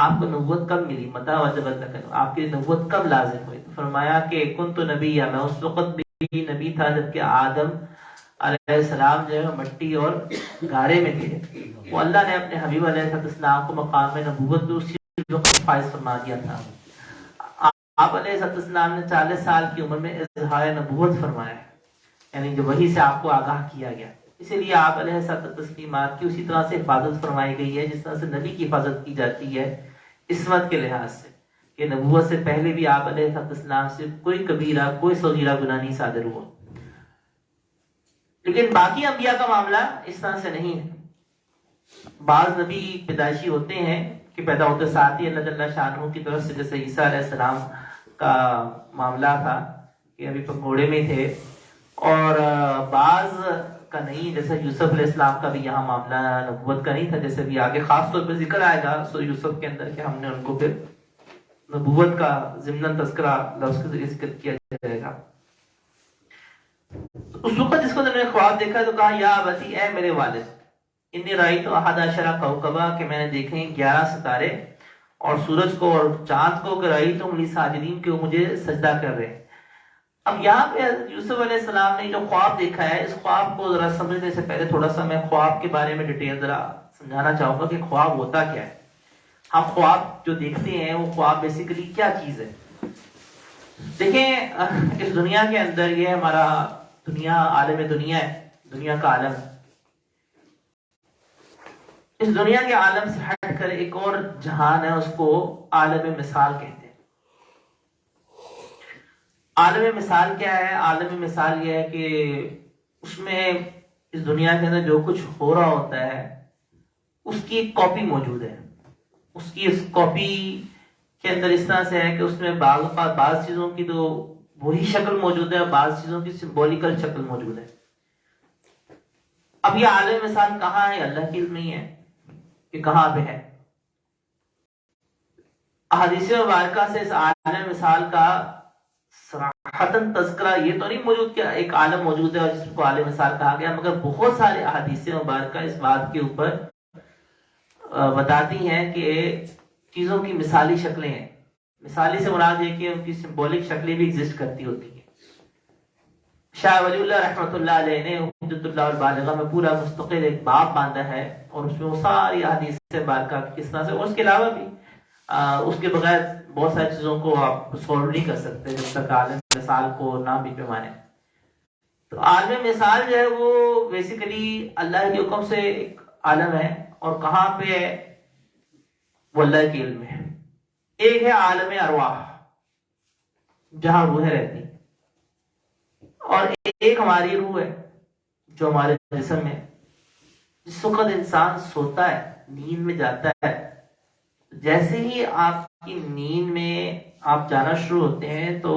آپ کو نبوت کب ملی، متى وجبت لک، آپ کی نبوت کب لازم ہوئی؟ تو فرمایا کہ کنت نبی، میں اس وقت بھی نبی تھا جبکہ آدم علیہ السلام جو ہے مٹی اور گارے میں تھے، وہ اللہ نے اپنے حبیب علیہ السلام کو مقام نبوت پہ اسی وقت فائز فرما دیا تھا۔ آپ علیہ السلام نے 40 سال کی عمر میں اظہار نبوت فرمایا، یعنی جو وحی سے آپ کو آگاہ کیا گیا، اسی لیے آپ علیہ السلام کی اسی طرح سے حفاظت فرمائی گئی ہے جس طرح سے نبی کی حفاظت کی جاتی ہے عصمت کے لحاظ سے، کہ نبوت سے پہلے بھی آپ علیہ السلام سے کوئی کبیرہ کوئی صغیرہ گناہ نہیں صادر ہوا۔ لیکن باقی انبیاء کا معاملہ اس طرح سے نہیں ہے، بعض نبی پیدائشی ہوتے ہیں کہ پیدا ہوتے ساتھ ہی اللہ جل شانہ کی طرف سے، جیسے عیسیٰ علیہ السلام کا معاملہ تھا کہ ابھی پنگوڑے میں تھے، اور بعض کا نہیں، جیسے یوسف علیہ السلام کا بھی یہاں معاملہ نبوت کا نہیں تھا، جیسے بھی آگے خاص طور پہ ذکر آئے گا سورہ یوسف کے اندر کہ ہم نے ان کو پھر نبوت کا ضمن تذکرہ لفظ کے ذریعے ذکر کیا جائے گا۔ اس وقت جس کو انہوں نے خواب دیکھا تو کہا یا ابتی، اے میرے والد، انی رأیت احد عشر کوکبا کہ میں نے دیکھے 11 ستارے اور سورج کو اور چاند کو، کہ رأیتہم لی ساجدین کہ وہ مجھے سجدہ کر رہے ہیں۔ اب یہاں پہ حضرت یوسف علیہ السلام نے جو خواب دیکھا ہے، اس خواب کو ذرا سمجھنے سے پہلے تھوڑا سا میں خواب کے بارے میں ڈیٹیل ذرا سمجھانا چاہوں گا کہ خواب ہوتا کیا ہے۔ ہم خواب جو دیکھتے ہیں وہ خواب بیسیکلی کیا چیز ہے؟ دیکھیں اس دنیا کے اندر یہ ہمارا دنیا عالم دنیا ہے، دنیا کا عالم ہے۔ اس دنیا کے عالم سے ہٹ کر ایک اور جہان ہے، اس کو عالم مثال کہتے ہیں۔ عالم مثال کیا ہے؟ عالم مثال یہ ہے کہ اس میں اس دنیا کے اندر جو کچھ ہو رہا ہوتا ہے اس کی ایک کاپی موجود ہے۔ اس کی اس کاپی کے اندر اس طرح سے ہے کہ اس میں بعض چیزوں کی تو وہی شکل موجود ہے اور بعض چیزوں کی سمبولیکل شکل موجود ہے۔ اب یہ عالم مثال کہاں ہے؟ اللہ کی علم نہیں ہے کہ کہاں پہ ہے۔ احادیث مبارکہ سے اس عالم مثال کا صراحتاً تذکرہ یہ تو نہیں موجود کہ ایک عالم موجود ہے اور جس کو عالم مثال کہا گیا، مگر بہت سارے احادیث مبارکہ اس بات کے اوپر بتاتی ہیں کہ چیزوں کی مثالی شکلیں ہیں۔ مثالی سے مراد یہ کہ ان کی سمبولک شکلیں بھی ایگزسٹ کرتی ہوتی ہیں۔ شاہ ولی اللہ رحمۃ اللہ علیہ نے حجت اللہ البالغہ میں پورا مستقل ایک باب باندھا ہے اور اس میں وہ ساری احادیث مبارکہ کس طرح سے، اور اس کے علاوہ بھی اس کے بغیر بہت ساری چیزوں کو آپ سولو نہیں کر سکتے جب تک عالم مثال کو نہ بھی پیمانے۔ تو عالم مثال جو ہے وہ بیسیکلی اللہ کے حکم سے ایک عالم ہے، اور کہاں پہ ہے وہ اللہ کے علم ہے۔ ایک ہے عالم ارواح جہاں روحیں رہتی، اور ایک ہماری روح ہے جو ہمارے جسم میں، جس وقت انسان سوتا ہے، نیند میں جاتا ہے، جیسے ہی آپ کی نیند میں آپ جانا شروع ہوتے ہیں تو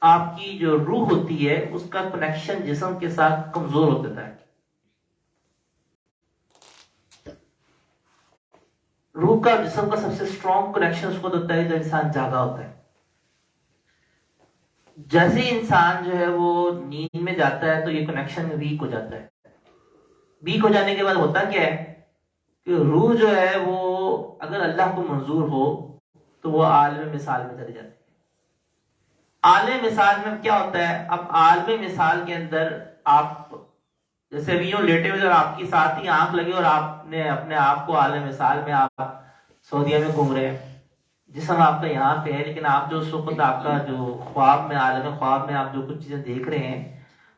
آپ کی جو روح ہوتی ہے اس کا کنیکشن جسم کے ساتھ کمزور ہو جاتا ہے۔ روح کا جسم کا سب سے اسٹرانگ کنیکشن اس کو ہوتا ہے جب انسان جاگا ہوتا ہے۔ جیسے ہی انسان جو ہے وہ نیند میں جاتا ہے تو یہ کنیکشن ویک ہو جاتا ہے۔ ویک ہو جانے کے بعد ہوتا کیا ہے کہ روح جو ہے وہ اگر اللہ کو منظور ہو تو وہ عالم مثال میں چلی جاتی ہے۔ عالم مثال میں کیا ہوتا ہے؟ اب عالم مثال کے اندر آپ جیسے ابھی یوں لیٹے ہوئے اور آپ کی ساتھ ہی آنکھ لگی اور آپ نے اپنے آپ کو عالم مثال میں آپ سعودیہ میں گھوم رہے ہیں، جسم آپ کا یہاں پہ ہے، لیکن آپ جو اس وقت آپ کا جو خواب میں عالم خواب میں آپ جو کچھ چیزیں دیکھ رہے ہیں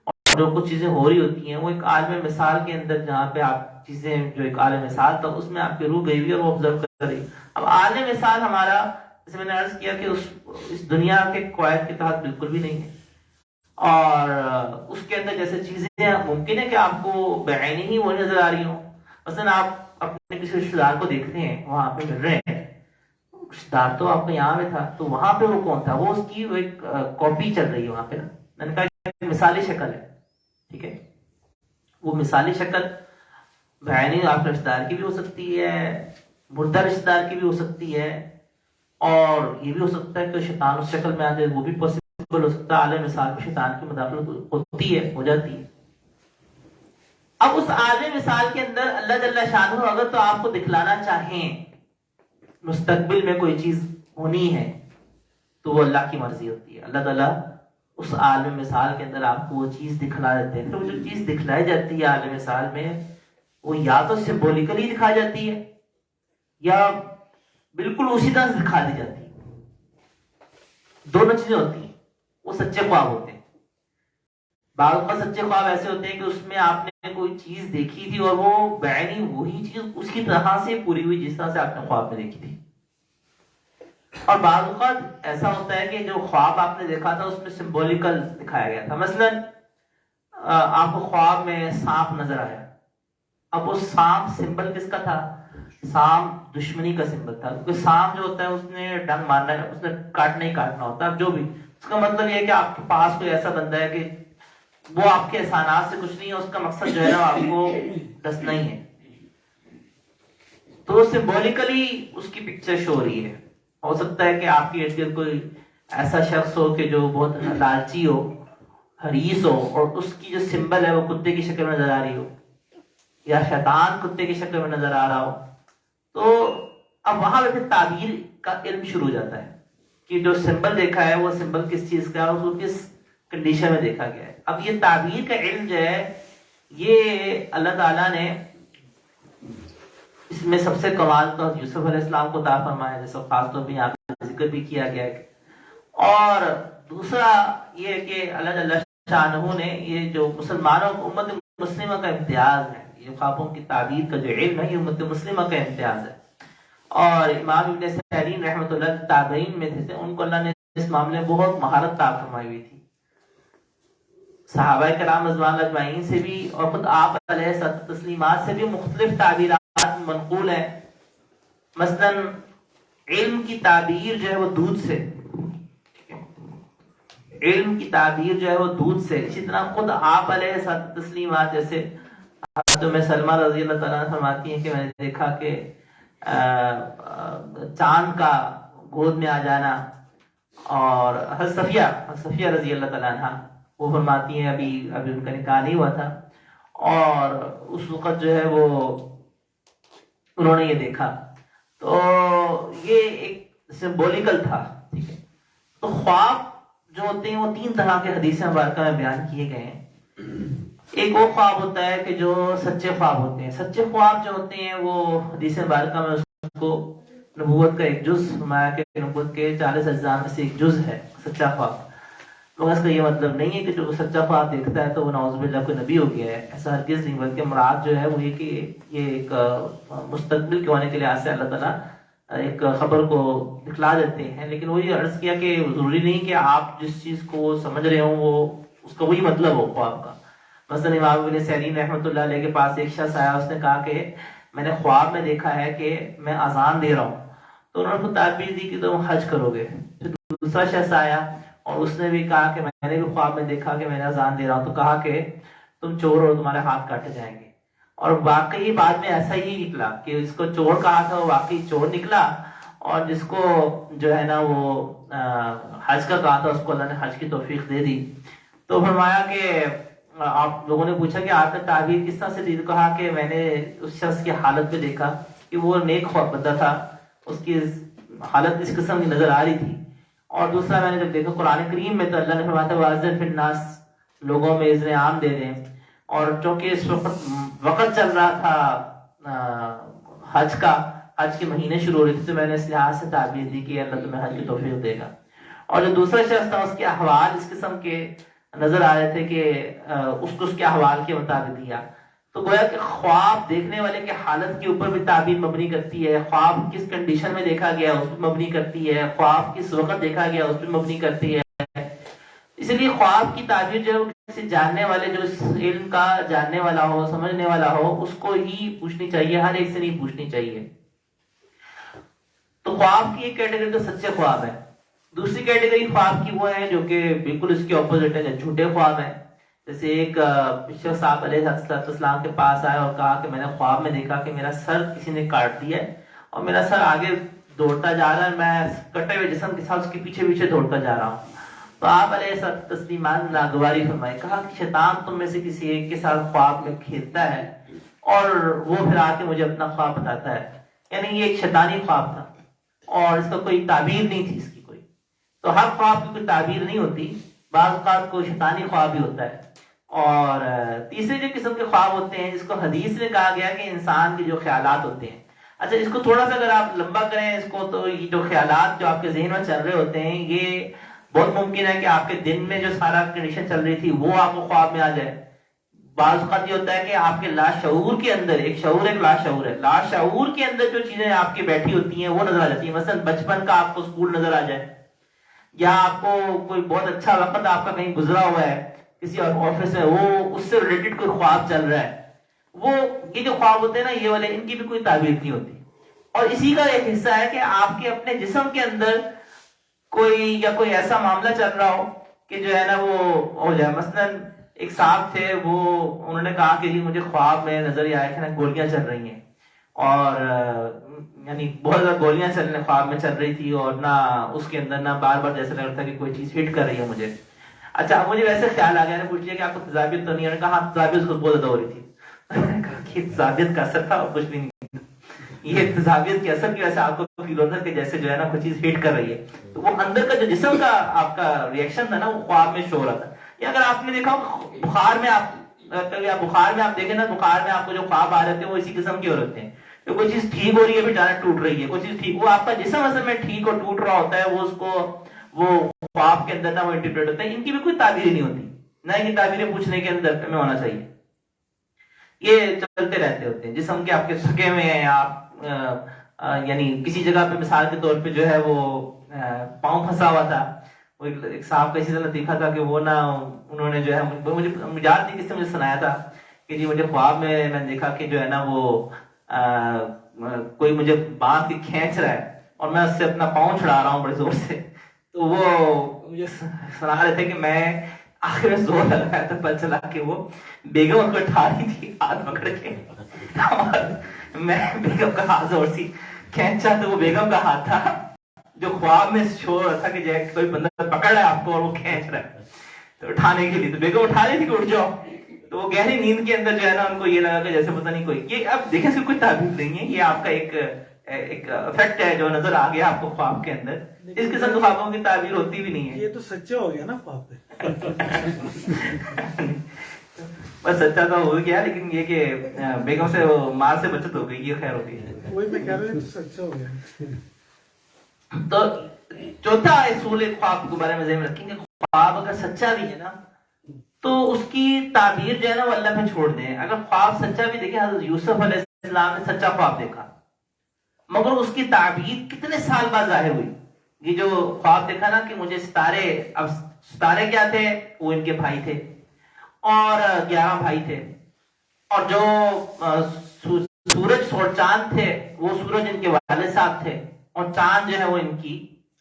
اور جو کچھ چیزیں ہو رہی ہوتی ہیں وہ ایک عالم مثال کے اندر جہاں پہ آپ چیزیں جو ایک عالم مثال تھا اس میں آپ کی روح گئی ہوئی اور وہ آبزرو کر رہی۔ اب عالم مثال ہمارا جیسے میں نے عرض کیا کہ اس دنیا کے قواعد کے تحت بالکل بھی نہیں ہے، اور اس کے اندر جیسے چیزیں ممکن ہے کہ آپ کو بعینی ہی وہ نظر آ رہی ہوں۔ مثلا آپ اپنے کسی رشتے دار کو دیکھتے ہیں، وہاں پہ مل رہے ہیں، رشتے دار تو آپ کا یہاں پہ تھا، تو وہاں پہ وہ کون تھا؟ وہ اس کی ایک کاپی چل رہی ہے وہاں پہ نا۔ میں نے کہا مثالی شکل ہے، ٹھیک ہے، وہ مثالی شکل بعینی آپ کے رشتے دار کی بھی ہو سکتی ہے، مردہ رشتے دار کی بھی ہو سکتی ہے، اور یہ بھی ہو سکتا ہے کہ شیطان اس شکل میں آ جائے، وہ بھی پاسبل ہو سکتا ہے۔ عالم مثال میں شیطان کی مداخلت ہوتی ہے، ہو جاتی ہے۔ اب اس عالم مثال کے اندر اللہ جل شانہ اگر تو آپ کو دکھلانا چاہیں مستقبل میں کوئی چیز ہونی ہے تو وہ اللہ کی مرضی ہوتی ہے۔ اللہ تعالیٰ اس عالم مثال کے اندر آپ کو وہ چیز دکھلا دیتے ہیں۔ تو وہ جو چیز دکھلائی جاتی ہے عالم مثال میں وہ یا تو سمبولیکلی دکھائی جاتی ہے یا بالکل اسی طرح سے دکھا دی جاتی ہے۔ دونوں چیزیں ہوتی ہیں، وہ سچے خواب ہوتے ہیں۔ بعض اوقات سچے خواب ایسے ہوتے ہیں کہ اس میں آپ نے کوئی چیز دیکھی تھی اور وہ بعینی وہی چیز اس کی طرح سے پوری ہوئی جس طرح سے آپ نے خواب میں دیکھی تھی، اور بعض اوقات ایسا ہوتا ہے کہ جو خواب آپ نے دیکھا تھا اس میں سمبولیکل دکھایا گیا تھا۔ مثلا آپ کو خواب میں سانپ نظر آیا، اب وہ سانپ سمبل کس کا تھا؟ سانپ دشمنی کا سمبل تھا، کیونکہ سانپ جو ہوتا ہے اس نے ڈنگ مارنا ہے، اس نے کاٹنا ہی کاٹنا ہوتا ہے۔ اب جو بھی اس کا مطلب یہ ہے کہ آپ کے پاس کوئی ایسا بندہ ہے کہ وہ آپ کے احسانات سے کچھ نہیں ہے، اس کا مقصد جو ہے نا آپ کو ڈسنا ہی ہے، تو سمبولیکلی اس کی پکچر شو ہو رہی ہے۔ ہو سکتا ہے کہ آپ کی ارد گرد کوئی ایسا شخص ہو کہ جو بہت لالچی ہو، حریص ہو، اور اس کی جو سمبل ہے وہ کتے کی شکل میں نظر آ رہی ہو، یا شیطان کتے کی شکل میں نظر آ رہا ہو، تو اب وہاں پہ پھر تعبیر کا علم شروع ہو جاتا ہے کہ جو سمبل دیکھا ہے وہ سمبل کس چیز کا ہے، اس کو کس کنڈیشن میں دیکھا گیا ہے۔ اب یہ تعبیر کا علم جو ہے یہ اللہ تعالیٰ نے اس میں سب سے کمال تو یوسف علیہ السلام کو عطا فرمایا، جیسے خاص طور پہ یہاں پہ ذکر بھی کیا گیا ہے۔ اور دوسرا یہ کہ اللہ جل شانہ نے یہ جو مسلمانوں امت مسلمہ کا امتیاز ہے، یہ خوابوں کی تعبیر کا جو علم ہے یہ امت مسلمہ کا امتیاز ہے۔ اور امام ابن سیرین رحمۃ اللہ تابعین میں تھے، ان کو اللہ نے اس معاملے میں بہت مہارت عطا فرمائی ہوئی تھی۔ صحابہ کرام رضوان اللہ اجمعین سے بھی اور خود آپ علیہ الصلوۃ والتسلیمات سے بھی مختلف تعبیرات منقول ہیں۔ مثلا علم کی تعبیر جو ہے وہ دودھ سے، علم کی تعبیر جو ہے وہ دودھ سے، اسی طرح خود آپ علیہ الصلوۃ والتسلیمات جیسے حضرت ام سلمہ رضی اللہ تعالیٰ عنہ فرماتی ہیں کہ میں نے دیکھا کہ چاند کا گود میں آ جانا، اور حضرت صفیہ رضی اللہ تعالیٰ عنہ وہ فرماتی ہیں ابھی ان کا نکاح نہیں ہوا تھا، اور اس وقت جو ہے وہ انہوں نے یہ دیکھا، تو یہ ایک سمبولیکل تھا، ٹھیک ہے۔ تو خواب جو ہوتے ہیں وہ تین طرح کے حدیث مبارکہ میں بیان کیے گئے ہیں۔ ایک وہ خواب ہوتا ہے کہ جو سچے خواب ہوتے ہیں، سچے خواب جو ہوتے ہیں وہ حدیث مبارکہ میں اس کو نبوت کا ایک جز فرمایا کہ نبوت کے 40 اجزاء میں سے ایک جز ہے سچا خواب۔ مگر اس کا یہ مطلب نہیں ہے کہ جو سچا خواب دیکھتا ہے تو وہ نعوذ باللہ کوئی نبی ہو گیا ہے، ایسا ہرگز نہیں، بلکہ مراد جو ہے وہ یہ کہ یہ ایک مستقبل کے ہونے کے لحاظ سے اللہ تعالیٰ ایک خبر کو دکھلا دیتے ہیں۔ لیکن وہی عرض کیا کہ ضروری نہیں کہ آپ جس چیز کو سمجھ رہے ہوں وہ اس کا وہی مطلب ہو خواب کا۔ مثلا امام ابن سیرین رحمۃ اللہ علیہ کے پاس ایک شخص آیا، اس نے کہا کہ میں نے خواب میں دیکھا ہے کہ میں اذان دے رہا ہوں، تو انہوں نے تعبیر دی کہ تم حج کرو گے۔ پھر دوسرا شخص آیا اور اس نے بھی کہا کہ میں نے بھی خواب میں دیکھا کہ میں نے اذان دے رہا ہوں، تو کہا کہ تم چور ہو، تمہارے ہاتھ کاٹے جائیں گے۔ اور واقعی بعد میں ایسا ہی نکلا کہ اس کو چور کہا تھا وہ واقعی چور نکلا، اور جس کو جو ہے نا وہ حج کا کہا تھا اس کو اللہ نے حج کی توفیق دے دی۔ تو فرمایا کہ آپ لوگوں نے پوچھا کہ آپ نے تعبیر کس طرح سے دی، کہا کہ میں نے اس شخص کی حالت میں دیکھا کہ وہ نیک بندہ تھا، اس کی حالت اس قسم کی نظر آ رہی تھی۔ اور دوسرا میں نے جب دیکھا قرآن کریم میں تو اللہ نے فرمایا وَأَذِّن فِي النَّاسِ، لوگوں میں اذن عام دے دیں۔ اور چونکہ اس وقت چل رہا تھا حج کا، حج کے مہینے شروع ہو رہے تھے، تو میں نے اس لحاظ سے تعبیر دی کہ اللہ تمہیں حج کی توفیق دے گا۔ اور جو دوسرا شخص تھا اس کے احوال اس قسم کے نظر آ رہے تھے کہ اس کے احوال کے مطابق دیا۔ تو گویا کہ خواب دیکھنے والے کے حالت کے اوپر بھی تعبیر مبنی کرتی ہے، خواب کس کنڈیشن میں دیکھا گیا اس پہ مبنی کرتی ہے، خواب کس وقت دیکھا گیا اس پہ مبنی کرتی ہے۔ اس لیے خواب کی تعبیر جو ہے وہ کسی جاننے والے، جو اس علم کا جاننے والا ہو، سمجھنے والا ہو، اس کو ہی پوچھنی چاہیے، ہر ایک سے نہیں پوچھنی چاہیے۔ تو خواب کی ایک کیٹیگری تو سچے خواب ہے، دوسری کیٹیگری خواب کی وہ ہے جو کہ بالکل اس کے اپوزٹ ہے، جو جھوٹے خواب ہیں۔ جیسے ایک شخص صاحب علیہ السلام کے پاس آیا اور کہا کہ میں نے خواب میں دیکھا کہ میرا سر کسی نے کاٹ دیا ہے اور میرا سر آگے دوڑتا جا رہا ہے، میں کٹے ہوئے جسم کے ساتھ اس کے پیچھے پیچھے دوڑتا جا رہا ہوں۔ تو آپ علیہ السلام ناگواری فرمائی، کہا کہ شیطان تم میں سے کسی ایک کے ساتھ خواب میں کھیلتا ہے اور وہ پھر آ کے مجھے اپنا خواب بتاتا ہے۔ یعنی یہ ایک شیطانی خواب تھا اور اس کا کوئی تعبیر نہیں تھی اس کی کوئی۔ تو ہر خواب کی کوئی تعبیر نہیں ہوتی، بعض اوقات کوئی شیطانی خواب بھی ہوتا ہے۔ اور تیسرے جو قسم کے خواب ہوتے ہیں جس کو حدیث میں کہا گیا کہ انسان کے جو خیالات ہوتے ہیں، اچھا اس کو تھوڑا سا اگر آپ لمبا کریں اس کو، تو یہ جو خیالات جو آپ کے ذہن میں چل رہے ہوتے ہیں، یہ بہت ممکن ہے کہ آپ کے دن میں جو سارا کنڈیشن چل رہی تھی وہ آپ کو خواب میں آ جائے۔ بعض اوقات یہ ہوتا ہے کہ آپ کے لاشعور کے اندر، ایک شعور ایک لاشعور ہے، لاشعور کے اندر جو چیزیں آپ کی بیٹھی ہوتی ہیں وہ نظر آ جاتی ہیں۔ مثلا بچپن کا آپ کو اسکول نظر آ جائے، یا آپ کو کوئی بہت اچھا وقت آپ کا کہیں گزرا ہوا ہے کسی آفس میں، وہ اس سے ریلیٹڈ کوئی خواب چل رہا ہے، وہ یہ جو خواب ہوتے ہیں نا یہ والے، ان کی بھی کوئی تعبیر نہیں ہوتی۔ اور اسی کا ایک حصہ ہے کہ آپ کے اپنے جسم کے اندر کوئی ایسا معاملہ چل رہا ہو کہ جو ہے نا وہ ہو جائے۔ مثلا ایک صاحب تھے، وہ انہوں نے کہا کہ جی مجھے خواب میں نظر ہی آیا کہ نا گولیاں چل رہی ہیں، اور یعنی بہت زیادہ گولیاں چلنے خواب میں چل رہی تھی، اور نہ اس کے اندر نہ بار بار جیسا لگتا کہ کوئی چیز ہٹ کر رہی ہے مجھے۔ اچھا مجھے ویسے خیال آ گیا، نے پوچھ لیا کہ آپ کو تجابیت تو نہیں ہے؟ کہا ہاں تجابیت خود بہت زیادہ ہو رہی تھی۔ کہ تزابیت کا اثر تھا اور کچھ بھی نہیں. یہ تزابیت کے اثر کی وجہ سے آپ کو فیل ہوتا ہے کہ جیسے جو ہے نا کوئی چیز ہٹ کر رہی ہے. تو وہ اندر کا جو جسم کا آپ کا ریئیکشن تھا نا وہ خواب میں شو رہا تھا. یا اگر آپ نے دیکھا بخار میں آپ دیکھیں نا, بخار میں آپ کو جو خواب آ رہے تھے وہ اسی قسم کے ہو رہتے ہیں. تو کوئی چیز ٹھیک ہو رہی ہے پھر جانا ٹوٹ رہی ہے, کوئی چیز ٹھیک, وہ آپ کا جسم اصل میں ٹھیک اور ٹوٹ رہا ہوتا ہے, وہ اس کو وہ خواب کے اندر نا وہ انٹرپریٹ ہوتا ہے. ان کی بھی کوئی تعبیر نہیں ہوتی, نہ یہ تعبیریں پوچھنے کے اندر میں ہونا چاہیے. یہ چلتے رہتے ہوتے ہیں. جسم کے آپ کے تھکے ہوئے ہیں آپ, یعنی کسی جگہ پہ مثال کے طور پہ جو ہے وہ پاؤں پھنسا ہوا تھا. وہ ایک صاحب کا اسی طرح دیکھا تھا کہ وہ نا انہوں نے جو ہے مجھے یاد نہیں کس نے مجھے سنایا تھا کہ جی مجھے خواب میں نے دیکھا کہ جو ہے نا وہ کوئی مجھے باندھ کے کھینچ رہا ہے اور میں اس سے اپنا پاؤں چھڑا رہا ہوں بڑے زور سے. تو وہ مجھے سنا رہے تھے کہ میں آخر میں زور لگایا تھا, پل چلا کے وہ بیگم ان کو اٹھا رہی تھی ہاتھ پکڑ کے, اور میں بیگم کا ہاتھ زور سی کھینچا تو وہ بیگم کا ہاتھ تھا جو خواب میں شو رہا تھا کہ جو کوئی بندہ پکڑ رہا ہے آپ کو اور وہ کھینچ رہا ہے تو اٹھانے کے لیے. تو بیگم اٹھا رہی تھی کہ اٹھ جاؤ. تو وہ گہری نیند کے اندر جو ہے نا ان کو یہ لگا کہ جیسے پتہ نہیں کوئی, یہ اب دیکھیں اس کی کوئی تعبیر نہیں ہے, یہ آپ کا ایک افیکٹ ہے جو نظر آ گیا آپ کو خواب کے اندر. اس قسم کے خوابوں کی تعبیر ہوتی بھی نہیں ہے. یہ تو سچا ہو گیا نا خواب پہ. بس سچا تو ہو گیا, لیکن یہ کہ بیگم سے مار سے بچت ہو گئی, یہ خیر ہو گئی. وہی میں کہہ رہا ہوں سچا ہو گیا. تو چوتھا اصول خواب کے بارے میں ذہن رکھیں کہ خواب اگر سچا بھی ہے نا تو اس کی تعبیر جو ہے نا وہ اللہ پہ چھوڑ دیں. اگر خواب سچا بھی دیکھیں, حضرت یوسف علیہ السلام نے سچا خواب دیکھا مگر اس کی تعبیر کتنے سال بعد ظاہر ہوئی. یہ جو خواب دیکھا نا کہ مجھے ستارے, اب ستارے کیا تھے, وہ ان کے بھائی تھے اور 11 بھائی تھے, اور جو سورج اور چاند تھے وہ سورج ان کے والد صاحب تھے, اور چاند جو ہے وہ ان کی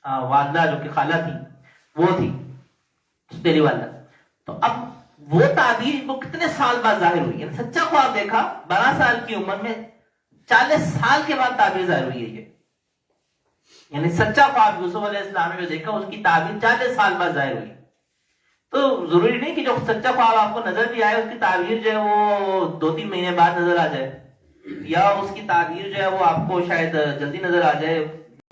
والدہ جو کہ خالہ تھی وہ تھی تیری والدہ. تو اب وہ تعبیر ان کو کتنے سال بعد ظاہر ہوئی. یعنی سچا خواب دیکھا 12 سال کی عمر میں, 40 سال کے بعد تعبیر ظاہر ہوئی ہے. یعنی سچا خواب یوسف علیہ السلام نے جو دیکھا اس کی تعبیر 40 سال بعد ظاہر ہوئی. تو ضروری نہیں کہ جو سچا خواب آپ کو نظر بھی آئے اس کی تعبیر جو ہے وہ 2-3 مہینے بعد نظر آ جائے, یا اس کی تعبیر جو ہے وہ آپ کو شاید جلدی نظر آ جائے,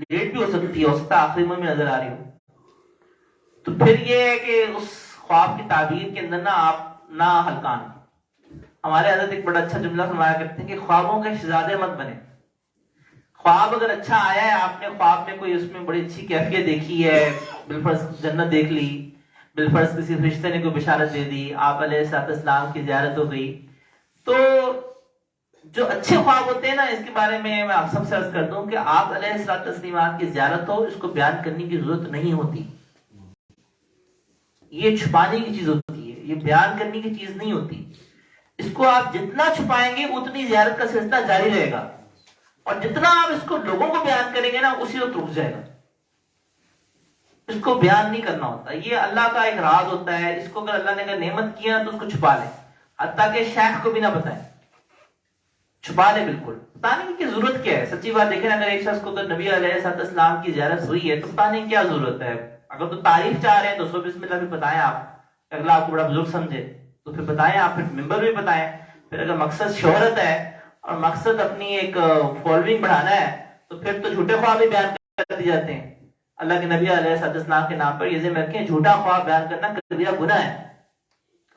لیٹ بھی ہو سکتی ہے, ہو سکتا ہے آخری عمر میں نظر آ رہی ہو. تو پھر یہ ہے کہ اس خواب کی تعبیر کے اندر نا آپ نہ ہلکان. ہمارے حضرت ایک بڑا اچھا جملہ فرمایا کرتے ہیں کہ خوابوں کے شہزادے مت بنے. خواب اگر اچھا آیا ہے, آپ نے خواب میں کوئی اس میں بڑی اچھی کیفیت دیکھی ہے, بالفرض جنت دیکھ لی, بالفرض کسی رشتے نے کوئی بشارت دے دی, آپ علیہ السلام کی زیارت ہو گئی, تو جو اچھے خواب ہوتے ہیں نا اس کے بارے میں آپ سب سے عرض کر دوں کہ آپ علیہ السلام کی زیارت ہو, اس کو بیان کرنے کی ضرورت نہیں ہوتی. یہ چھپانے کی چیز ہوتی ہے, یہ بیان کرنے کی چیز نہیں ہوتی. اس کو آپ جتنا چھپائیں گے اتنی زیارت کا سلسلہ جاری رہے گا, اور جتنا آپ اس کو لوگوں کو بیان کریں گے نا اسی وقت رک جائے گا. اس کو بیان نہیں کرنا ہوتا, یہ اللہ کا ایک راز ہوتا ہے. اس کو اگر اللہ نے اگر نعمت کیا تو اس کو چھپا لیں, حتیٰ کہ شیخ کو بھی نہ بتائیں, چھپا لیں بالکل. بتانے کی ضرورت کیا ہے؟ سچی بات دیکھیں, اگر ایک شخص کو اگر نبی علیہ السلام کی زیارت ہوئی ہے تو بتانے کی کیا ضرورت ہے؟ اگر تو تعریف چاہ رہے ہیں تو بسم اللہ بھی بتائیں, آپ اگلا آپ کو بڑا بزرگ سمجھے تو پھر بتائیں, آپ پھر ممبر بھی بتائیں. پھر اگر مقصد شہرت ہے اور مقصد اپنی ایک فالوئنگ بڑھانا ہے تو پھر تو جھوٹے خواب بھی بیان کر دی جاتے ہیں. اللہ کے نبی علیہ السلام کے نام پر یہ ذہن رکھیں, جھوٹا خواب بیان کرنا کبیرہ گناہ ہے.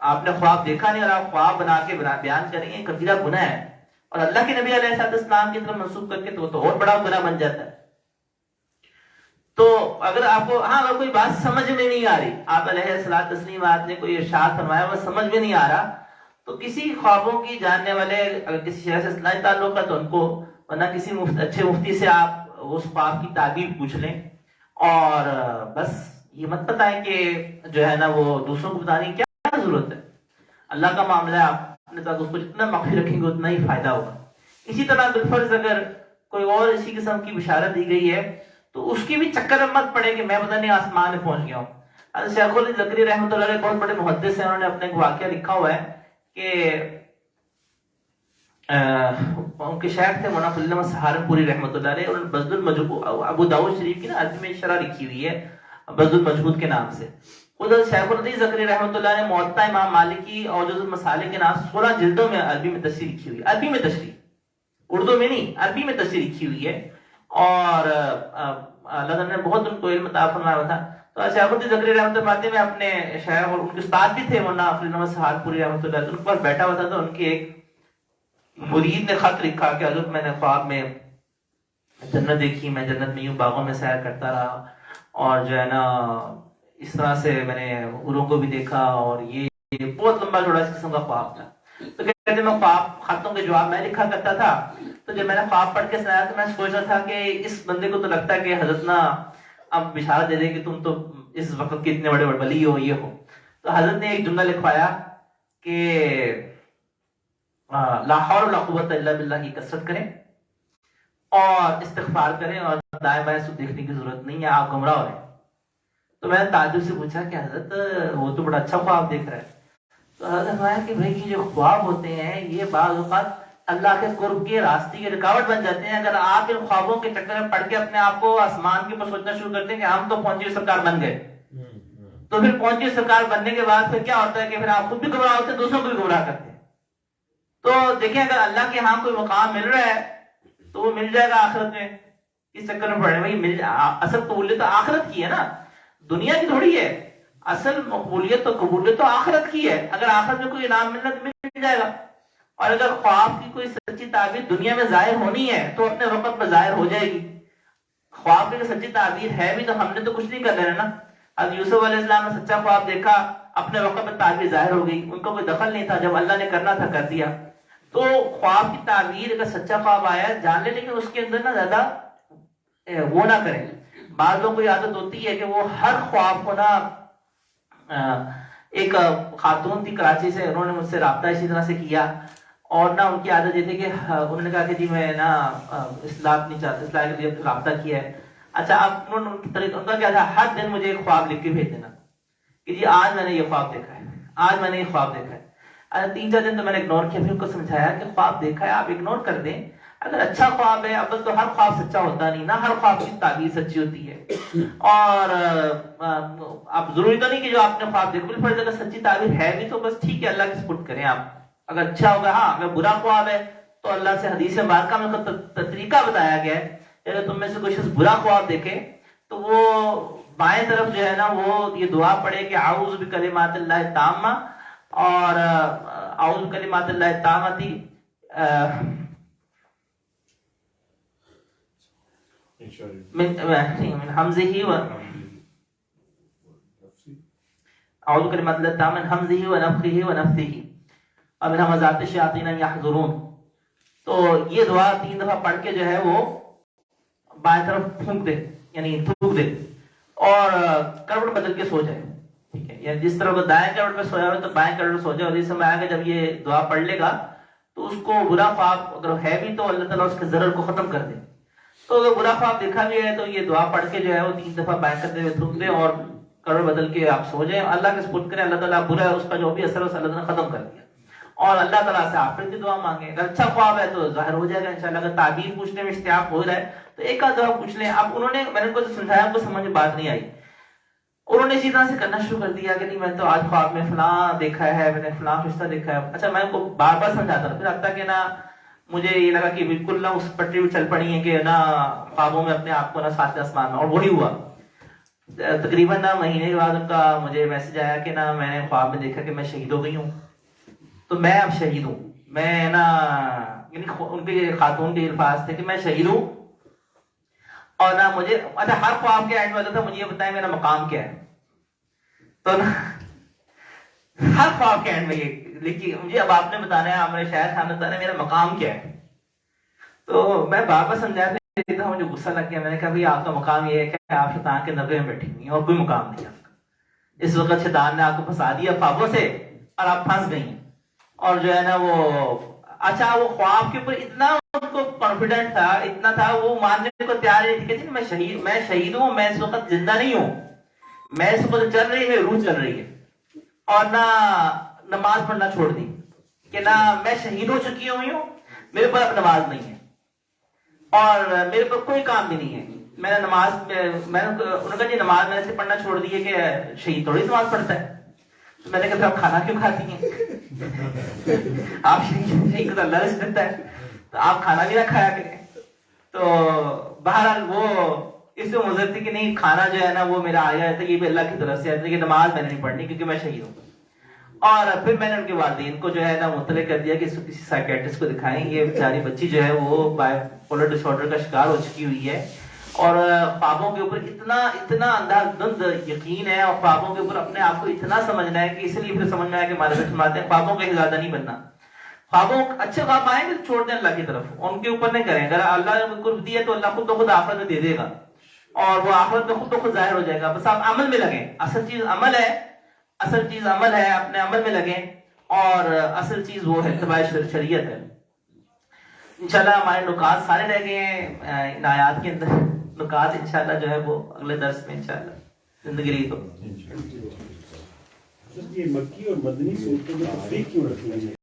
آپ نے خواب دیکھا نہیں اور آپ خواب بنا کے بیان کریں گے, کبیرہ گناہ ہے, اور اللہ کے نبی علیہ السلام کی طرف منسوب کر کے تو اور بڑا گناہ بن جاتا ہے. تو اگر آپ کو اگر کوئی بات سمجھ میں نہیں آ رہی, آپ علیہ السلام نے کوئی ارشاد فرمایا وہ سمجھ میں نہیں آ رہا, تو کسی خوابوں کی جاننے والے اگر کسی شیخ سے اصلاحی تعلق ہے تو ان کو, ورنہ کسی اچھے مفتی سے آپ اس خواب کی تعبیر پوچھ لیں. اور بس یہ مت بتائیں کہ جو ہے نا وہ دوسروں کو بتانے کی کیا ضرورت ہے. اللہ کا معاملہ ہے, آپ اپنے ساتھ اس کو جتنا مخفی رکھیں گے اتنا ہی فائدہ ہوگا. اسی طرح بالفرض اگر کوئی اور اسی قسم کی بشارت دی گئی ہے تو اس کی بھی چکر میں مت پڑے کہ میں پتہ نہیں آسمان میں پہنچ گیا ہوں. حضرت شیخ الحدیث زکریا رحمۃ اللہ علیہ بہت بڑے محدث ہیں, انہوں نے اپنے ایک واقعہ لکھا ہوا ہے کہ ان کے شیخ تھے مولانا فضل احمد سہارنپوری رحمۃ اللہ علیہ, انہوں نے بذل المجہود ابو داؤد شریف کی نا عربی میں شرح لکھی ہوئی ہے بذل المجہود کے نام سے. خود شیخ الحدیث زکریا رحمۃ اللہ نے موطا امام مالک کی اوجز المسالک کے نام 16 جلدوں میں عربی میں تشریح لکھی ہوئی، عربی میں تشریح، اردو میں نہیں، عربی میں تشریح لکھی ہوئی ہے، اور اللہ تعالیٰ نے بہت ان کو علم عطا فرمایا تھا۔ تو شیخ الحدیث زکریا رحمۃ اللہ میں اپنے شیخ اور ان کے استاد بھی تھے مولانا فضل احمد سہارپوری رحمۃ اللہ، ان کے پاس بیٹھا ہوا تھا، تو ان کے ایک مرید نے خط لکھا کہ حضرت میں نے خواب میں جنت دیکھی، میں جنت میں یوں باغوں میں سیر کرتا رہا، اور جو ہے نا اس طرح سے میں نے حوروں کو بھی دیکھا، اور یہ بہت لمبا چوڑا اس قسم کا خواب تھا۔ تو کہتے میں خواب خطوں کے جواب میں لکھا کرتا تھا، تو جب میں نے خواب پڑھ کے سنایا تو میں سوچ رہا تھا کہ اس بندے کو تو لگتا ہے کہ حضرت نا اب بشارت دے دے کہ تم تو اس وقت کے اتنے بڑے بڑے ولی ہو، یہ ہو۔ تو حضرت نے ایک جملہ لکھوایا کہ لا حول ولا قوت الا باللہ کی کثرت کریں اور استغفار کریں، اور دائیں بائیں سے دیکھنے کی ضرورت نہیں ہے، آپ گمراہ ہو رہے ہیں۔ تو میں نے تعجب سے پوچھا کہ حضرت وہ تو بڑا اچھا خواب دیکھ رہا ہے۔ تو حضرت نے فرمایا کہ بھائی یہ جو خواب ہوتے ہیں یہ بعض اوقات اللہ کے قرب کے راستے کی رکاوٹ بن جاتے ہیں۔ اگر آپ ان خوابوں کے چکر میں پڑ کے اپنے آپ کو آسمان کے اوپر سوچنا شروع کرتے ہیں کہ ہم تو پہنچی سرکار بن گئے، تو پھر پہنچی سرکار بننے کے بعد پھر کیا ہوتا ہے کہ پھر آپ خود بھی گمراہ ہوتے ہیں، دوسروں کو بھی گمراہ کرتے ہیں۔ تو دیکھیں اگر اللہ کے ہاں کوئی مقام مل رہا ہے تو وہ مل جائے گا آخرت میں، اس چکر میں پڑے بھائی اصل قبولیت تو آخرت کی ہے نا، دنیا کی تھوڑی ہے۔ اصل مقبولیت تو قبولیت تو آخرت کی ہے، اگر آخرت میں کوئی انعام ملنا تو مل جائے گا۔ اور اگر خواب کی کوئی سچی تعبیر دنیا میں ظاہر ہونی ہے تو اپنے وقت پر ظاہر ہو جائے گی۔ خواب کی سچی تعبیر ہے بھی تو ہم نے تو کچھ نہیں کر رہے نا۔ اب یوسف علیہ السلام نے سچا خواب دیکھا، اپنے وقت پر تعبیر ظاہر ہو گئی، ان کو کوئی دخل نہیں تھا، جب اللہ نے کرنا تھا کر دیا۔ تو خواب کی تعبیر اگر سچا خواب آیا جان لے، لیکن اس کے اندر نا زیادہ وہ نہ کریں۔ بعض لوگوں کو عادت ہوتی ہے کہ وہ ہر خواب کو نا، ایک خاتون تھی کراچی سے، انہوں نے مجھ سے رابطہ اسی طرح سے کیا، اور نہ ان کی عادت یہ تھی کہ انہوں نے کہا کہ جی میں نا اصلاح نہیں چاہتا، اصلاح کے لیے رابطہ کیا ہے۔ اچھا اب ان کا کیا تھا، ہر دن مجھے ایک خواب لکھ کے بھیج دینا کہ جی آج میں نے یہ خواب دیکھا ہے، آج میں نے یہ خواب دیکھا ہے۔ 3-4 دن تو میں نے اگنور کیا، پھر ان کو سمجھایا کہ خواب دیکھا ہے آپ اگنور کر دیں، اگر اچھا خواب ہے اب تو ہر خواب سچا ہوتا نہیں، نہ ہر خواب کی تعبیر سچی ہوتی ہے، اور اب ضروری تو نہیں کہ جو آپ نے خواب دیکھا بالفرض اگر سچی تعبیر ہے بھی تو بس ٹھیک ہے، اللہ کے سپرد کریں آپ، اگر اچھا ہوگا۔ ہاں اگر برا خواب ہے تو اللہ سے حدیث مبارکہ میں اس کا طریقہ بتایا گیا ہے، اگر تم میں سے کوئی شخص برا خواب دیکھے تو وہ بائیں طرف جو ہے نا وہ یہ دعا پڑھے کہ اعوذ بکلمات اللہ التامہ، اور اعوذ بکلمات اللہ التامہ من حمزه و اعوذ بکلمات اللہ التامہ من حمزه ونفخه ونفثه ومن همزات الشیاطین ان یحضرون۔ تو یہ دعا 3 دفعہ پڑھ کے جو ہے وہ بائیں طرف پھونک دے، یعنی تھوک دے، اور کروٹ بدل کے سو جائے، ٹھیک ہے، یعنی جس طرح وہ دائیں کروٹ پہ سویا ہو تو بائیں کروٹ پہ سو جائے، اور اس میں آیا کہ جب یہ دعا پڑھ لے گا تو اس کو برا خواب اگر ہے بھی تو اللہ تعالیٰ اس کے ضرر کو ختم کر دے۔ تو اگر برا خواب دیکھا بھی ہے تو یہ دعا پڑھ کے جو ہے وہ 3 دفعہ بائیں کرتے ہوئے تھوک دے اور کروٹ بدل کے آپ سو جائیں، اللہ کے سپرد کریں، اللہ تعالیٰ برا ہے اس کا جو بھی اثر ہے اللہ نے ختم کر دیا، اور اللہ تعالیٰ سے آخرت کی دعا مانگیں۔ اگر اچھا خواب ہے تو ظاہر ہو جائے گا انشاءاللہ۔ اگر تعبیر پوچھنے میں اشتیاق ہو رہا ہے تو ایک آدھ دفعہ پوچھ لیں۔ اب انہوں نے، میں نے ان کو سمجھایا، ان کو سمجھ میں بات نہیں آئی، انہوں نے اسی طرح سے کرنا شروع کر دیا کہ نہیں میں تو آج خواب میں فلاں دیکھا ہے، میں نے فلاں فرشتہ دیکھا ہے۔ اچھا میں ان کو بار بار سمجھاتا رہا، پھر اب تک کہ نا مجھے یہ لگا کہ بالکل نہ اس پٹری میں چل پڑی ہیں کہ نہ خوابوں میں اپنے آپ کو نہ ساتھ آسمان میں، اور وہی ہوا۔ تقریباً نہ مہینے کے بعد ان کا مجھے میسج آیا کہ نہ میں نے خواب میں دیکھا کہ میں شہید ہو گئی ہوں، تو میں اب شہید ہوں، میں نا، یعنی ان کے خاتون کے الفاظ تھے کہ میں شہید ہوں، اور نہ مجھے، اچھا ہر خواب کے اینڈ میں ہوتا تھا مجھے یہ بتائیں میرا مقام کیا ہے، تو نا ہر خواب کے اینڈ میں یہ لیکن مجھے اب آپ نے بتانا ہے، آپ نے شاید خان نے بتانا ہے میرا مقام کیا ہے۔ تو میں بار بار سمجھایا تھا، مجھے غصہ لگ گیا، میں نے کہا بھائی آپ کا مقام یہ ہے کہ آپ شیطان کے نبے میں بیٹھی ہوئی ہیں اور کوئی مقام نہیں آپ کا۔ اس وقت شیطان نے آپ کو پھنسا دیا خوابوں سے اور آپ پھنس گئی ہیں، اور جو ہے نا وہ، اچھا وہ خواب کے اوپر اتنا ان کو کانفیڈنٹ تھا، اتنا تھا، وہ ماننے کو تیار نہیں تھی کہ میں شہید ہوں، میں اس وقت زندہ نہیں ہوں، میں اس وقت چل رہی ہے، روح چل رہی ہے، اور نہ نماز پڑھنا چھوڑ دی کہ نہ میں شہید ہو چکی ہوئی ہوں، میرے پر اب نماز نہیں ہے اور میرے پر کوئی کام بھی نہیں ہے۔ میں نے نماز میں نے انہوں نے کہا جی نماز میں سے پڑھنا چھوڑ دی ہے کہ شہید تھوڑی نماز پڑھتا ہے. تو میں نے کہا آپ کھانا کیوں کھاتی ہیں؟ آپ شہید کو اللہ رزق دیتا ہے تو آپ کھانا بھی نہ کھایا کریں. تو بہرحال وہ اس سے مضر تھی کہ نہیں کھانا جو ہے نا وہ میرا آ گیا تھا یہ بھی اللہ کی طرف سے آتا ہے کہ نماز میں نے نہیں پڑھنی کیونکہ میں شہید ہوں. اور پھر میں نے ان کے والدین کو جو ہے نا مطلع کر دیا کہ اس کو کسی سائیکیٹرسٹ کو دکھائیں. یہ بیچاری بچی جو ہے وہ بائی پولر ڈس آرڈر کا شکار ہو چکی ہوئی ہے اور خوابوں کے اوپر اتنا اندھا دھند یقین ہے اور خوابوں کے اوپر اپنے آپ کو اتنا سمجھنا ہے کہ اس لیے پھر سمجھنا ہے کہ ہمارے فرماتے ہیں خوابوں کا زیادہ نہیں بننا. خوابوں اچھے خواب آئیں گے چھوڑ دیں اللہ کی طرف, ان کے اوپر نہیں کریں. اگر اللہ نے قرب دی ہے تو اللہ خود بخود آخرت میں دے دے گا اور وہ آخرت میں خود بخود ظاہر ہو جائے گا. بس آپ عمل میں لگیں, اصل چیز عمل ہے, اپنے عمل میں لگیں اور اصل چیز وہ ہے اتباع شریعت ہے. انشاءاللہ ہمارے نکات سارے رہ گئے ہیں ان آیات کے اندر. نکات انشاءاللہ جو ہے وہ اگلے درس میں انشاءاللہ زندگی رہی تو. یہ مکی اور مدنی صورتوں میں تفریق کیوں رکھی گئی ہے؟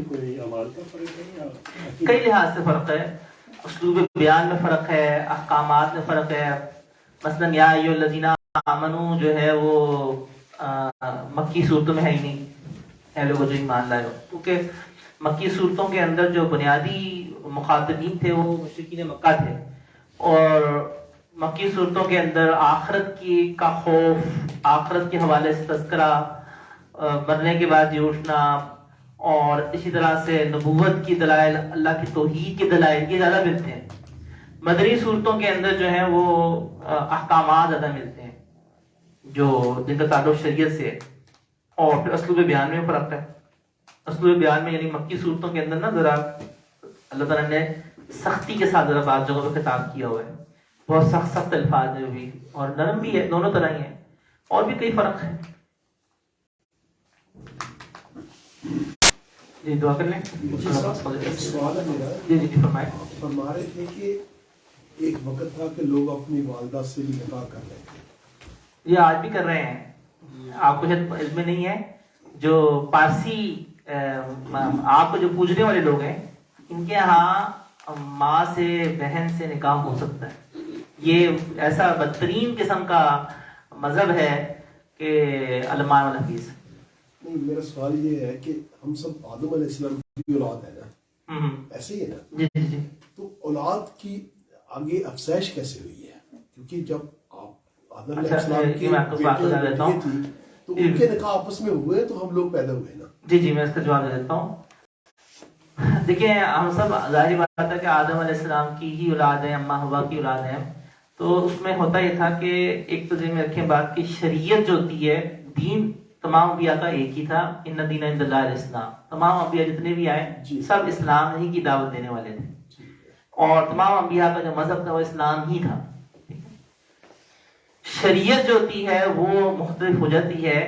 کوئی اعمال کا فرق ہے یا کئی لحاظ سے فرق ہے. اسلوب بیان میں فرق ہے, احکامات میں فرق ہے. مثلا یا ایھا الذین آمنو جو ہے وہ مکی صورتوں میں ہے ہی نہیں, اے لوگوں جو ایمان لائے ہو, کیونکہ مکی صورتوں کے اندر جو بنیادی مخاطبین تھے وہ مشرکین مکہ تھے اور مکی صورتوں کے اندر آخرت کا خوف, آخرت کے حوالے سے تذکرہ, مرنے کے بعد یہ اٹھنا اور اسی طرح سے نبوت کی دلائل, اللہ کی توحید کی دلائل یہ زیادہ ملتے ہیں. مدنی صورتوں کے اندر جو ہیں وہ احکامات زیادہ ملتے ہیں جو جن کا تعلق شریعت سے ہے. اور پھر اسلوب بیان میں فرق ہے. اسلوب بیان میں یعنی مکی صورتوں کے اندر نا ذرا اللہ تعالیٰ نے سختی کے ساتھ ذرا بعض جگہوں پہ خطاب کیا ہوا ہے, بہت سخت الفاظ ہیں بھی اور نرم بھی ہے, دونوں طرح ہی ہیں. اور بھی کئی فرق ہے. جی دعا کر لیں. سوال ہے میرا. جی فرمائیں. فرما رہے تھے کہ ایک وقت تھا کہ لوگ اپنی والدہ سے بھی نکاح کر رہے تھے. یہ آج بھی کر رہے ہیں. آپ کو شاید علم نہیں ہے, جو پارسی آپ کو جو پوجنے والے لوگ ہیں ان کے ہاں ماں سے بہن سے نکاح ہو سکتا ہے. یہ ایسا بدترین قسم کا مذہب ہے کہ علماء والحدیث. نہیں, میرا سوال یہ ہے کہ ہم سب آدم علیہ السلام کی اولاد ہے نا, ایسے ہی ہے نا. جی تو اولاد کی آگے افزائش کیسے ہوئی ہے؟ کیونکہ جب آپ آدم علیہ السلام کی بیٹی تھی تو ان کے نکاح آپس میں ہوئے تو ہم لوگ پیدا ہوئے نا. جی میں اس کا جواب دے دیتا ہوں. دیکھیں ہم سب ظاہری بات ہے کہ آدم علیہ السلام کی ہی اولاد ہے, اماں حوا کی اولاد ہے. تو اس میں ہوتا یہ تھا کہ ایک تو ذہن میں رکھیں بات کی شریعت جو ہوتی ہے, دین تمام انبیاء کا ایک ہی تھا, ان دین عند اللہ الاسلام. تمام انبیاء جتنے بھی آئے سب اسلام ہی کی دعوت دینے والے تھے اور تمام انبیاء کا جو مذہب تھا وہ اسلام ہی تھا. شریعت جو ہوتی ہے وہ مختلف ہو جاتی ہے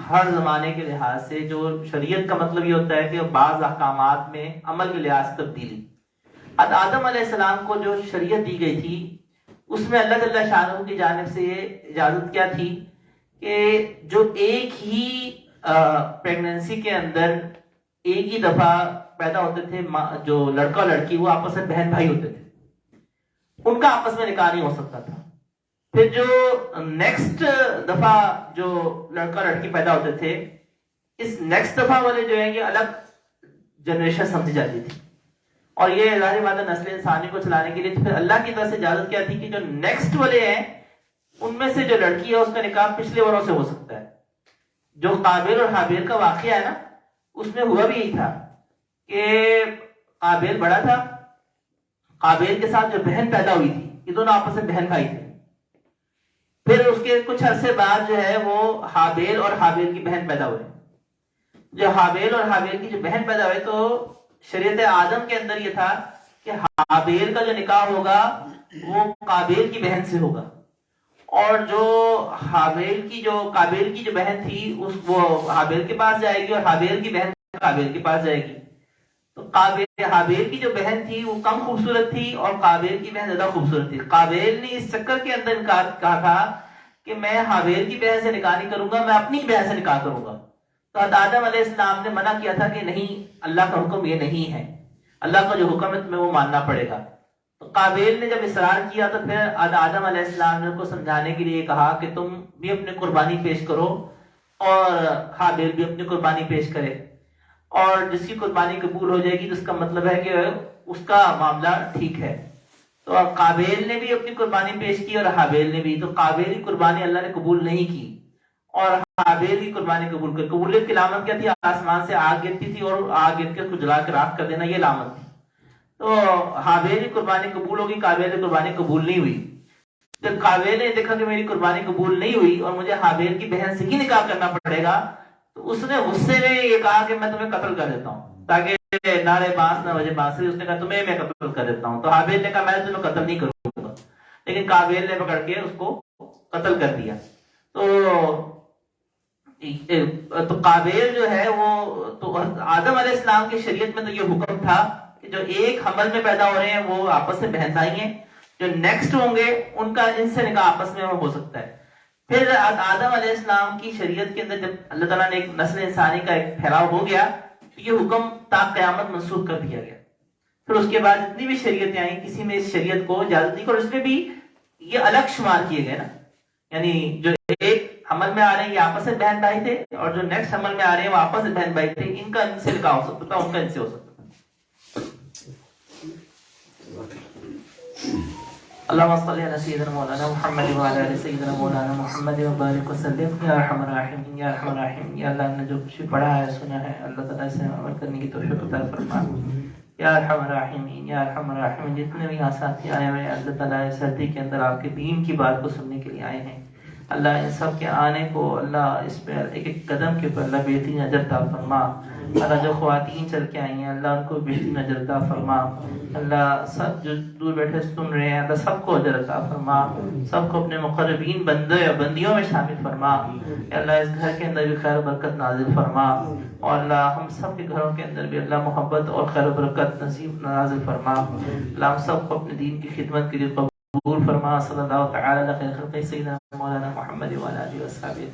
ہر زمانے کے لحاظ سے. جو شریعت کا مطلب یہ ہوتا ہے کہ بعض احکامات میں عمل کے لحاظ سے تبدیلی. آدم علیہ السلام کو جو شریعت دی گئی تھی اس میں اللہ جل شانہ کی جانب سے یہ اجازت کیا تھی کہ جو ایک ہی پریگننسی کے اندر ایک ہی دفعہ پیدا ہوتے تھے, جو لڑکا اور لڑکی وہ آپس میں بہن بھائی ہوتے تھے, ان کا آپس میں نکاح نہیں ہو سکتا تھا. پھر جو نیکسٹ دفعہ جو لڑکا لڑکی پیدا ہوتے تھے, اس نیکسٹ دفعہ والے جو ہیں یہ الگ جنریشن سمجھی جاتی تھی اور یہ ظاہر بات ہے نسل انسانی کو چلانے کے لیے. پھر اللہ کی طرف سے اجازت کیا تھی کہ جو نیکسٹ والے ہیں ان میں سے جو لڑکی ہے اس کا نکاح پچھلے والوں سے ہو سکتا ہے. جو قابیل اور حابیل کا واقعہ ہے نا اس میں ہوا بھی یہی تھا کہ قابیل بڑا تھا, قابیل کے ساتھ جو بہن پیدا ہوئی تھی یہ دونوں آپس میں بہن بھائی تھے. پھر اس کے کچھ عرصے بعد جو ہے وہ حابیل اور حابیل کی بہن پیدا ہوئے. جو حابیل اور حابیل کی جو بہن پیدا ہوئے تو شریعت آدم کے اندر یہ تھا کہ حابیل کا جو نکاح ہوگا وہ قابیل کی بہن سے ہوگا اور جو قابیل کی جو بہن تھی اس وہ حابیل کے پاس جائے گی اور حابیل کی بہن قابیل کے پاس جائے گی. تو حابیل کی جو بہن تھی وہ کم خوبصورت تھی اور قابیل کی بہن زیادہ خوبصورت تھی. قابیل نے اس چکر کے اندر کہا تھا کہ میں حابیل کی بہن سے نکاح نہیں کروں گا, میں اپنی بہن سے نکاح کروں گا. تو آدم علیہ السلام نے منع کیا تھا کہ نہیں, اللہ کا حکم یہ نہیں ہے, اللہ کا جو حکم ہے تمہیں وہ ماننا پڑے گا. تو قابیل نے جب اصرار کیا تو پھر آدم علیہ السلام نے ان کو سمجھانے کے لیے کہا کہ تم بھی اپنی قربانی پیش کرو اور حابیل بھی اپنی قربانی پیش کرے، اور جس کی قربانی قبول ہو جائے گی تو اس کا مطلب ہے کہ اس کا معاملہ ٹھیک ہے۔ تو اب قابیل نے بھی اپنی قربانی پیش کی اور حابیل نے بھی، تو قابیل کی قربانی اللہ نے قبول نہیں کی اور حابیل کی قربانی قبول کر۔ قبولیت کی علامت کیا تھی؟ آسمان سے آگ گرتی تھی اور آگ گر کے اس کو جلا کے راکھ کر دینا، یہ علامت تھی۔ تو حابیل کی قربانی قبول ہوگی، قابیل کی قربانی قبول نہیں ہوئی۔ جب قابیل نے دیکھا کہ میری قربانی قبول نہیں ہوئی اور مجھے حابیل کی بہن سے ہی نکاح کرنا پڑے گا، تو اس نے غصے میں یہ کہا کہ میں تمہیں قتل کر دیتا ہوں، تاکہ نعرے بانس نہ بجے بانسری۔ اس نے کہا تمہیں میں قتل کر دیتا ہوں، تو حابیل نے کہا میں تمہیں قتل نہیں کروں گا، لیکن قابیل نے پکڑ کے اس کو قتل کر دیا۔ تو قابیل جو ہے وہ تو آدم علیہ السلام کی شریعت میں تو یہ حکم تھا کہ جو ایک حمل میں پیدا ہو رہے ہیں وہ آپس میں بہن بھائی ہیں، جو نیکسٹ ہوں گے ان کا ان سے نکاح آپس میں ہو سکتا ہے۔ پھر آدم علیہ السلام کی شریعت کے اندر جب اللہ تعالیٰ نے ایک نسل انسانی کا ایک پھیلاؤ ہو گیا تو یہ حکم تا قیامت منسوخ کر دیا گیا۔ پھر اس کے بعد جتنی بھی شریعتیں آئیں کسی میں اس شریعت کو اجازت دی، اور اس میں بھی یہ الگ شمار کیے گئے نا، یعنی جو ایک حمل میں آ رہے ہیں یہ آپس میں بہن بھائی تھے، اور جو نیکسٹ حمل میں آ رہے ہیں وہ آپس میں بہن بھائی تھے، ان کا ان سے نکاح ہو سکتا تھا، ان کا ان سے ہو سکتا تھا۔ اللهم صل على سيدنا مولانا محمد وعلى ال سيدنا مولانا محمد وبارك وسلم یا ارحم الراحمین یا ارحم الراحمین۔ یا اللہ ہم نے جو کچھ بھی پڑھا ہے سنا ہے اللہ تعالیٰ سے عمل کرنے کی توفیق عطا فرما یا ارحم الراحمین یا ارحم الراحمین۔ جتنے بھی یہاں ساتھی آئے ہوئے ہیں اللہ تعالیٰ اس سردی کے اندر آپ کے دین کی بات کو سننے کے لیے آئے ہیں، اللہ ان سب کے آنے کو اللہ اس پہ ایک ایک قدم کے اوپر اللہ بہترین اجر عطا فرما۔ اللہ جو خواتین چل کے آئی ہیں اللہ ان کو بہترین اجر عطا فرما۔ اللہ سب جو دور بیٹھے سن رہے ہیں اللہ سب کو اجر عطا فرما، سب کو اپنے مقربین بندے یا بندیوں میں شامل فرما۔ اللہ اس گھر کے اندر بھی خیر و برکت نازل فرما، اور اللہ ہم سب کے گھروں کے اندر بھی اللہ محبت اور خیر و برکت نصیب نازل فرما۔ اللہ ہم سب کو اپنے دین کی خدمت کے لیے قبول فرما۔ صلی اللہ تعالی علیہ خیر خلق سیدنا مولانا محمد وعلی آلہ وصحبہ۔